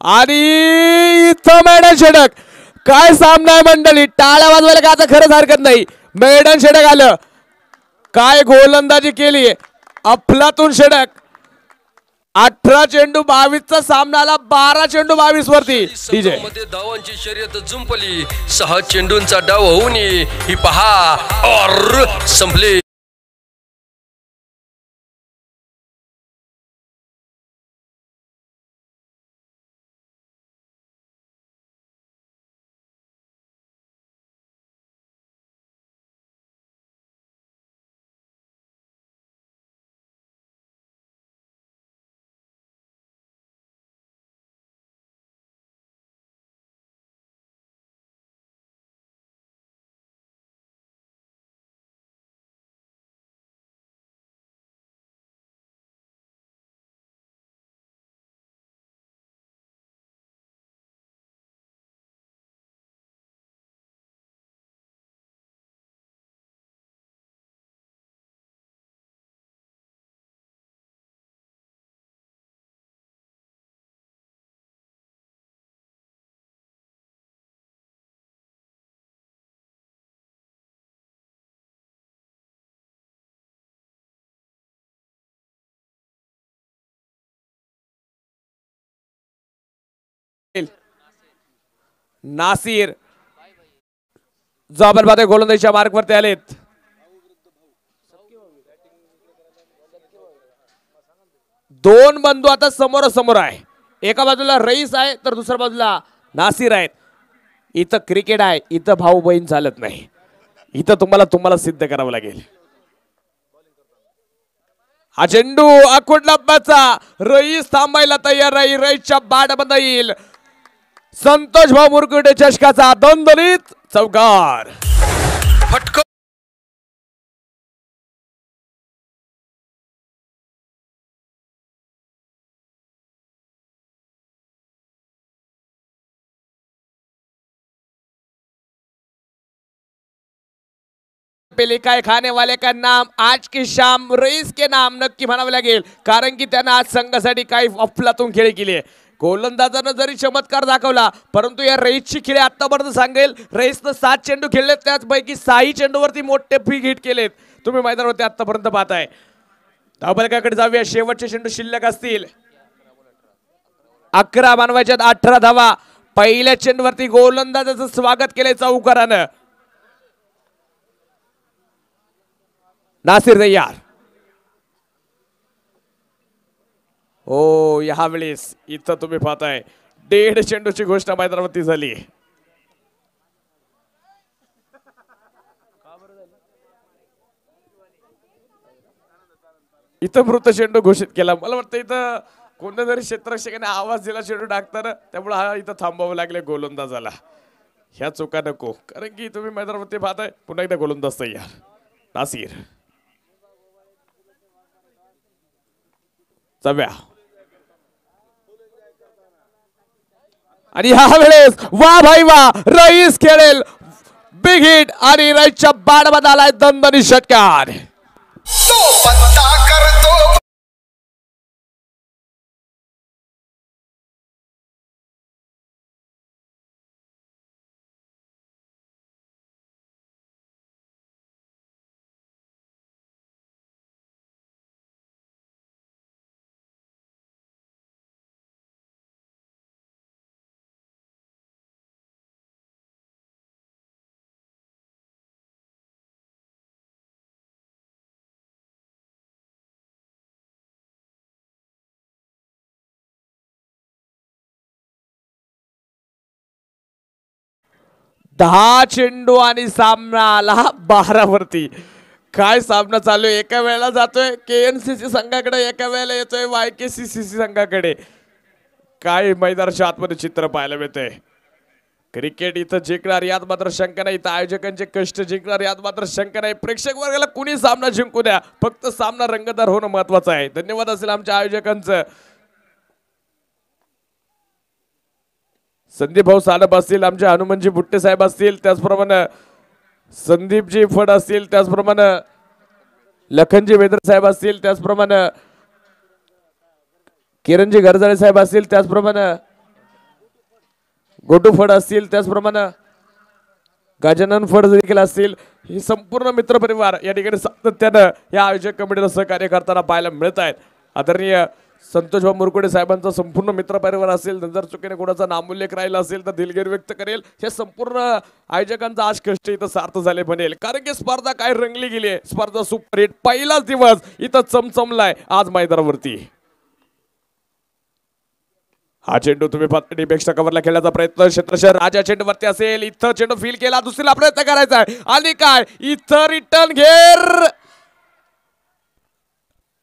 आणि इथं मेडन षटक. काय सामना आहे मंडळी. टाळ्या वाजवायला काय आता खरंच हरकत नाही. मेडन षटक आलं. काय गोलंदाजी केली. अफलातून षटक. 18 चेंडू 22चा सामना आला. 12 चेंडू 22 वरती. डीजे मध्ये धावांची शर्यत जुंपली. 6 चेंडूंचा डाव होऊन ही पहा और संपली. नासिर जबरदस्त गोलंदाजीच्या मार्कवरती आलेत. दोन बंधू आता समोरासमोर आहे. एका बाजूला रईस आहे तर दुसऱ्या बाजूला नासिर आहेत. इथं क्रिकेट आहे. इथं भाऊ बहीण चालत नाही. इथं तुम्हाला सिद्ध करावं लागेल. हा चेंडू आखूड लब्बाचा. रईस थांबायला तयार राहील. रईसच्या बाट बंद येईल. संतोष भाऊ मुरकुटे चषकाचा दणदणीत चौकार. फटका पे लिखा है खाने वाले का नाम आज की शाम रईस के नाम नक्की म्हणावं लागेल. कारण की त्यांना आज संघासाठी काही अफलातून खेळ केली. गोलंदाजानं जरी चमत्कार दाखवला परंतु या रईसची खेळी आतापर्यंत सांगेल. रईसनं 7 चेंडू खेळलेत. त्याचपैकी 6 चेंडूवरती मोठे फ्री हिट केलेत. तुम्ही मैदानावरती आतापर्यंत पाहताय. धावफलकाकडे जाऊया. शेवटचे चेंडू शिल्लक असतील. 11 बनवायच्यात. 18 धावा. पहिल्या चेंडूवरती गोलंदाजाचं स्वागत केलंय चौकारानं. नासिर तयार. हो यावेळेस इथं तुम्ही पाहताय 1.5 चेंडूची गोष्ट मैदानावरती झाली. इथं मृत चेंडू घोषित केला. मला वाटतं इथं कोणत्या तरी क्षेत्ररक्षकाने आवाज दिला चेंडू टाकताना. त्यामुळे हा इथं थांबावं लागले गोलंदाजाला. ह्या चुका नको. कारण की तुम्ही मैदानावरती पाहताय पुन्हा एकदा गोलंदाज तयार. नासिर चव्या. आणि ह्या वेळेस वा भाई वा रईस खेळेल बिग हिट. आणि रईसच्या बाडमध्ये आलाय दणदणी षटकार. दहा चेंडू आणि सामना आला 12 वरती. काय सामना चालू आहे, एका वेळेला जातोय KNCC संघाकडे, एका वेळेला येतोय YKCCC संघाकडे. काय मैदानाच्या आतमध्ये चित्र पाहायला मिळतंय. क्रिकेट इथं जिंकणार यात मात्र शंका नाही, इथं आयोजकांचे कष्ट जिंकणार यात मात्र शंका नाही. प्रेक्षक वर्गाला कुणी सामना जिंकू द्या, फक्त सामना रंगतदार होणं महत्वाचं आहे. धन्यवाद असेल आमच्या आयोजकांचं. संदीप भाऊ सानप असतील, आमचे हनुमानजी बुट्टे साहेब असतील, त्याचप्रमाणे संदीपजी फड असतील, त्याचप्रमाणे लखनजी वेदर साहेब असतील, त्याचप्रमाणे किरणजी गरजाळे साहेब असतील, त्याचप्रमाणे गोटू फड असतील, त्याचप्रमाणे गजानन फड देखील असतील. ही संपूर्ण मित्रपरिवार या ठिकाणी सातत्यानं या आयोजक कमिटीला सहकार्य करताना पाहायला मिळत आहेत. आदरणीय संतोषभाऊ मुरकुडे साहेबांचा संपूर्ण मित्रपरिवार असेल, जर चुकीने कोणाचा नामोल्लेख राहिला असेल तर दिलगिरी व्यक्त करेल. हे संपूर्ण आयोजकांचा आज कष्ट इथं सार्थ झाले बनेल, कारण की स्पर्धा काय रंगली गेली आहे. स्पर्धा सुपरहिट, पहिलाच दिवस इथं चमचमलाय आज मैदानावरती. हा चेंडू तुम्ही पेक्षा कव्हरला खेळण्याचा प्रयत्न, क्षेत्रशः राजा चेंडूवरती असेल, इथं चेंडू फील केला, दुसरीला प्रयत्न करायचा आहे आणि काय इथं रिटर्न घेर,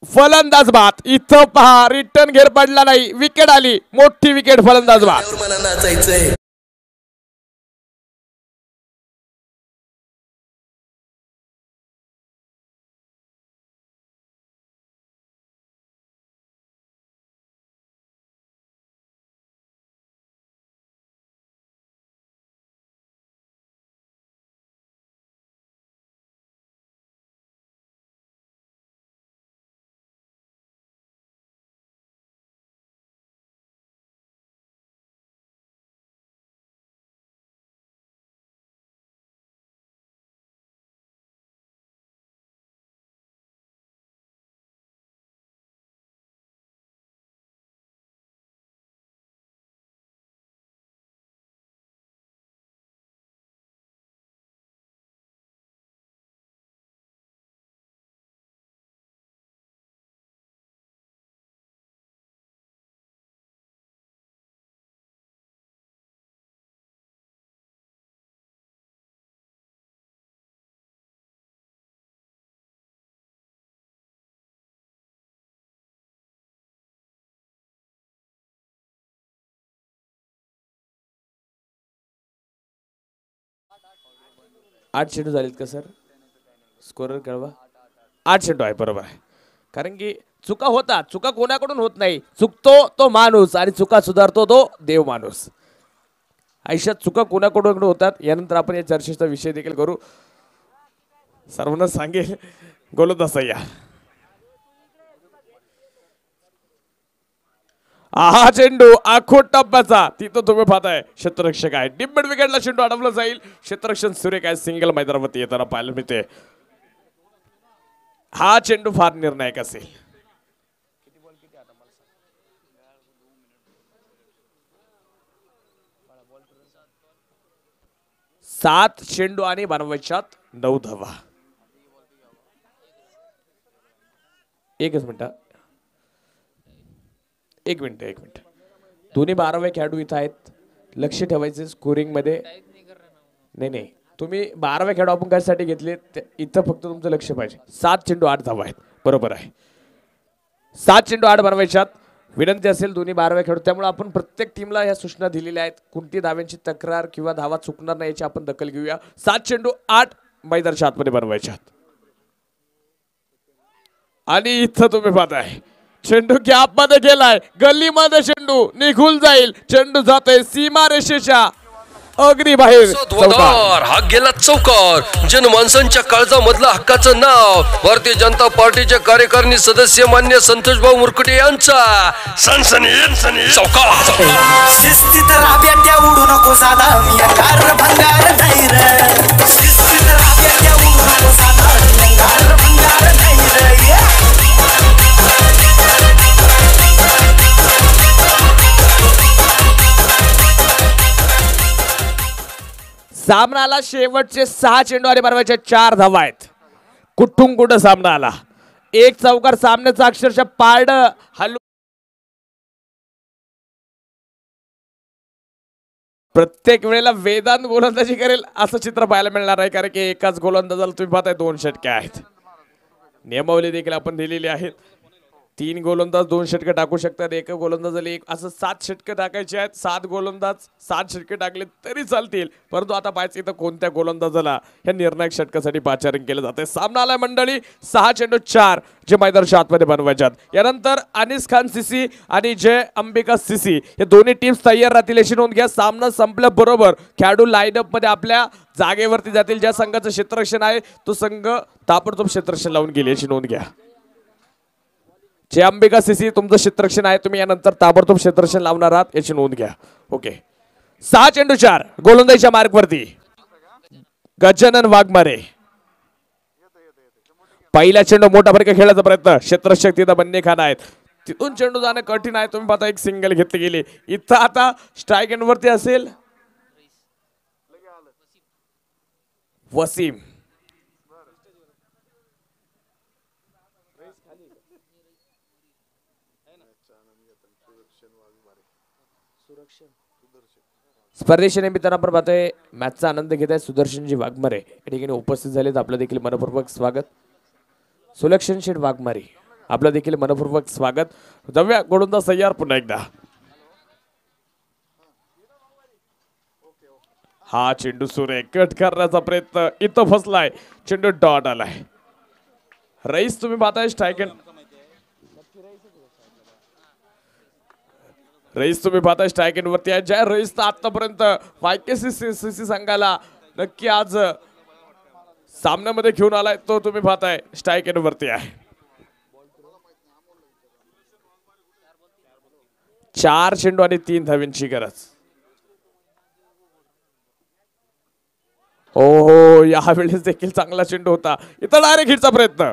फलंदाज बाद. इथं पहा रिटर्न घेर पडला नाही, विकेट आली, मोठी विकेट, फलंदाज बाद. मला नाचायचंय. आठ चेंडू झालेत का सर? स्कोरर कळवा. 8 चेंडू आहे, बरोबर आहे. कारण की चुका होतात, चुका कोणाकडून होत नाही, चुकतो तो माणूस आणि चुका सुधारतो तो देव माणूस. आयुष्यात चुका कोणाकडून होतात यानंतर आपण या चर्चेचा विषय देखील करू. सर्वांना सांगेल गोलंदाज या. हा चेंडू आखोट टप्प्याचा, तिथं तुम्ही पाहताय क्षेत्ररक्षक आहे, डिम्बड विकेटला चेंडू अडवला जाईल. क्षेत्ररक्षण सुरेख आहे, सिंगल मैदानावरती येताना पाहायला मिळते. हा चेंडू फार निर्णायक असेल. 7 चेंडू आणि बनवायच्यात 9 धावा. एकच मिनिट, एक मिनिट. दोन्ही 12वे खेळाडू इथं आहेत, लक्ष ठेवायचे स्कोरिंग मध्ये. नाही, तुम्ही 12वे खेळाडू आपण कशासाठी घेतले, इथं फक्त तुमचं लक्ष पाहिजे. 7 चेंडू 8 धावा आहेत, बरोबर आहे. 7 चेंडू 8 बनवायच्यात. विनंती असेल दोन्ही 12वे खेळाडू, त्यामुळे आपण प्रत्येक टीमला ह्या सूचना दिलेल्या आहेत. कोणती धाव्यांची तक्रार किंवा धावा चुकणार नाही याची आपण दखल घेऊया. 7 चेंडू 8 मैदानाच्या आतमध्ये बनवायच्यात. आणि इथं तुम्ही पाहताय चेंडू गॅप मध्ये गेलाय, गल्लीमध्ये चेंडू निघून जाईल. चेंडू जातोय सीमा रेषेच्या अगदी बाहेर. हा गेला चौकार. जनमानसांच्या काळजामधलं हक्काचं नाव भारतीय जनता पार्टीचे कार्यकारिणी सदस्य मान्य संतोषभाऊ मुरकुटे यांचा सनसनी चौकार. शिस्तीत राब्याट्या उडू नको साधा मी अंगार भंगार नाही रे. शिस्तीत राब्याट्या उडू नको साधा मी अंगार भंगार नाही रे. सामनाला शेवटचे 6 चेंडू आणि बनवायचे 4 धावा आहेत. कुठून कुठं सामना आला. एक चौकार सामन्याचा अक्षरशः पारड हलू. प्रत्येक वेळेला वेदांत गोलंदाजी करेल असं चित्र पाहायला मिळणार आहे, कारण की एकाच गोलंदाजाला तुम्ही पाहताय 2 षटके आहेत. नियमावली देखील आपण दिलेली आहेत. 3 गोलंदाज 2 षटके टाकू शकतात. एक गोलंदाजाला एक असं 7 षटके टाकायचे आहेत. 7 गोलंदाज 7 षटके टाकले तरी चालतील, परंतु आता पाहायचं इथं कोणत्या गोलंदाजाला या निर्णायक षटकासाठी पाचारण केलं जाते. सामना आलाय मंडळी 6 चेंडू 4 जे मैदानाच्या आतमध्ये बनवायच्यात. यानंतर अनिस खान सीसी आणि जय अंबिका सीसी हे दोन्ही टीम्स तयार राहतील याची नोंद घ्या. सामना संपल्याबरोबर खेळाडू लाईनअप मध्ये आपल्या जागेवरती जातील. ज्या संघाचं क्षेत्ररक्षण आहे तो संघ ताबडतोब क्षेत्ररक्षण लावून गेले याची नोंद घ्या. जे अंबिका सीसी तुमचं क्षेत्ररक्षण आहे, तुम्ही यानंतर ताबडतोब क्षेत्ररक्षण लावणार आहात याची नोंद घ्या. ओके. 6 चेंडू 4 गोलंदाजीच्या मार्कवरती गजानन वाघमारे. पहिला चेंडू मोठा फरक खेळायचा प्रयत्न. क्षेत्ररक्षक तिथं बन्ने खान आहेत. तिथून चेंडू जाणं कठीण आहे. तुम्ही पाहता एक सिंगल घेतली गेली. इथं आता स्ट्राईक एंड वरती असेल वसीम. स्पर्धेच्या निमित्तानं आपण पाहतोय मॅचचा आनंद घेत आहे सुदर्शनजी वाघमारे या ठिकाणी उपस्थित झालेत. आपलं देखील मनपूर्वक स्वागत. सुलक्षण शेठ वाघमारे आपलं देखील मनपूर्वक स्वागत. जाऊया गोलंदाज तयार पुन्हा एकदा. हा चेंडू सुरेख कट करण्याचा प्रयत्न इथं फसलाय. चेंडू डॉट आलाय. रईस तुम्ही पाहताय स्ट्राईक एंड रईस तुम्ही पाहताय स्ट्राईक एंड वरती आहे. ज्या रईस आतापर्यंत YKCC संघाला नक्की आज सामन्यामध्ये घेऊन आलाय तो तुम्ही पाहताय स्ट्राईक एंड वरती आहे. 4 चेंडू आणि 3 धावांची गरज. हो यावेळेस देखील चांगला चेंडू होता. इथं डायरेक्ट हिटचा प्रयत्न.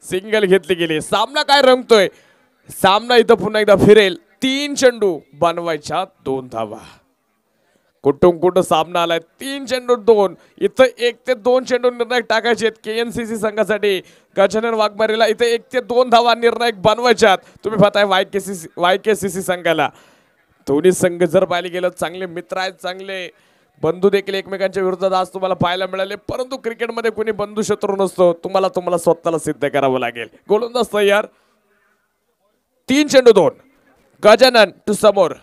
सिंगल घेतली गेली. सामना काय रंगतोय. सामना इथं पुन्हा एकदा फिरेल. 3 चेंडू बनवायच्या 2 धावा. कुठून सामना आलाय. 3 चेंडू 2. इथं 1 ते 2 चेंडू निर्णायक टाकायचे आहेत KNCC संघासाठी. गजानन वाघमारेला इथे 1 ते 2 धावा निर्णायक बनवायच्यात. तुम्ही पाहताय YKCC संघाला. दोन्ही संघ जर पाहिले गेलं चांगले मित्र आहेत, चांगले बंधू देखील एकमेकांच्या विरोधात आज तुम्हाला पाहायला मिळाले. परंतु क्रिकेटमध्ये कोणी बंधू शत्रू नसतो. तुम्हाला स्वतःला सिद्ध करावं लागेल. गोलंदाज तयार. 3 चेंडू 2 गजानन टू समोर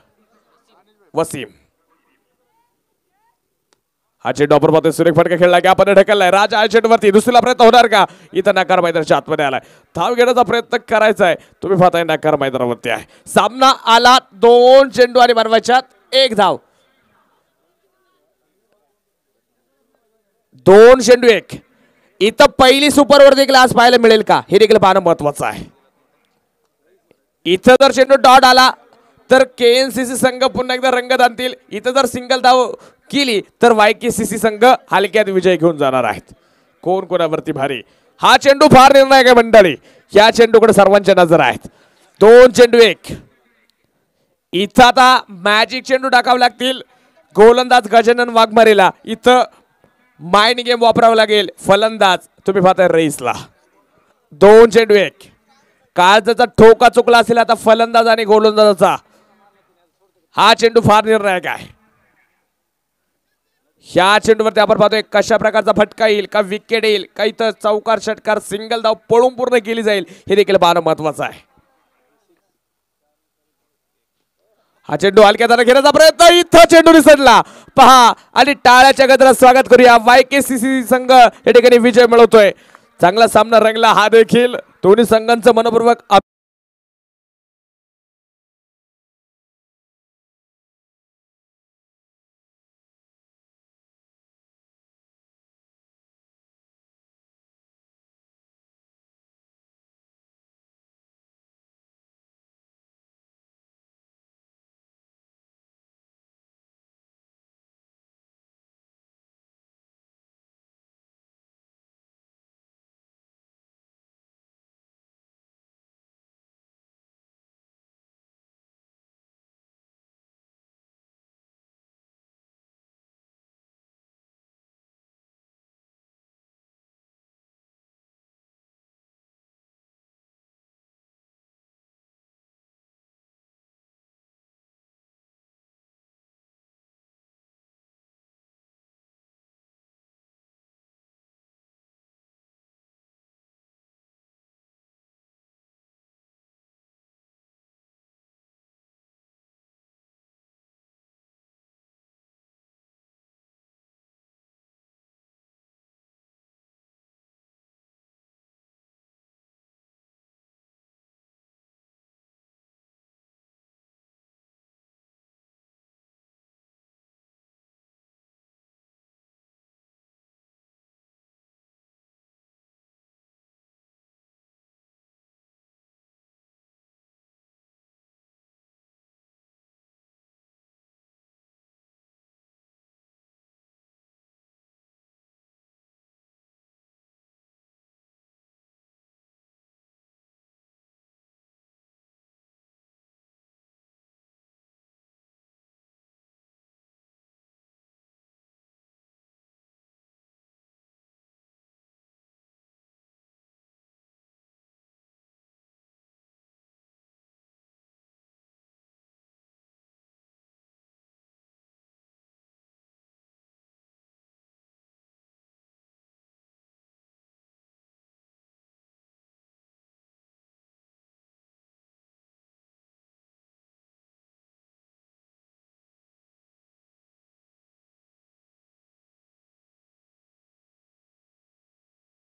वसीम. हा चेंडू आपण पाहतोय सुरेख फटका खेळला की आपण ढकललाय. राजा हा चेंडूवरती दुसरीला प्रयत्न होणार का. इथं नकार मैदानाच्या आतमध्ये आलाय. धाव घेण्याचा प्रयत्न करायचा आहे. तुम्ही पाहताय नकार मैदानावरती आहे. सामना आला 2 चेंडू आणि बनवायच्यात 1 धाव. 2 चेंडू 1. इथं पहिली सुपरवर देखील आज पाहायला मिळेल का हे देखील पाहणं महत्वाचं आहे. इथं जर चेंडू डॉट आला तर KNCC संघ पुन्हा एकदा रंगत आणतील. इथं जर सिंगल धाव केली तर YKCC संघ हलक्यात विजय घेऊन जाणार आहेत. कोण कोणावरती भारी. हा चेंडू फार निर्णायक आहे मंडळी. या चेंडूकडे सर्वांच्या नजर आहेत. 2 चेंडू 1. इथं आता मॅजिक चेंडू टाकावे लागतील गोलंदाज गजानन वाघमारेला. इथं माइंड गेम वापरावं लागेल. फलंदाज तुम्ही पाहताय रईसला. 2 चेंडू 1. काळजाचा ठोका चुकला असेल आता फलंदाज आणि गोलंदाजाचा. हा चेंडू फार निर्णायक आहे. ह्या चेंडूवरती आपण पाहतोय कशा प्रकारचा फटका येईल, का विकेट येईल, का इथं चौकार षटकार सिंगल धाव पळून पूर्ण केली जाईल हे देखील पाहणं महत्वाचं आहे. हा चेंडू हलक्यात घेण्याचा प्रयत्न. इथं चेंडू निसटला पहा आणि टाळ्याच्या गजरात स्वागत करूया. YKCC संघ या ठिकाणी विजय मिळवतोय. चांगला सामना रंगला. हा देखील दोन्ही संघांचं मनपूर्वक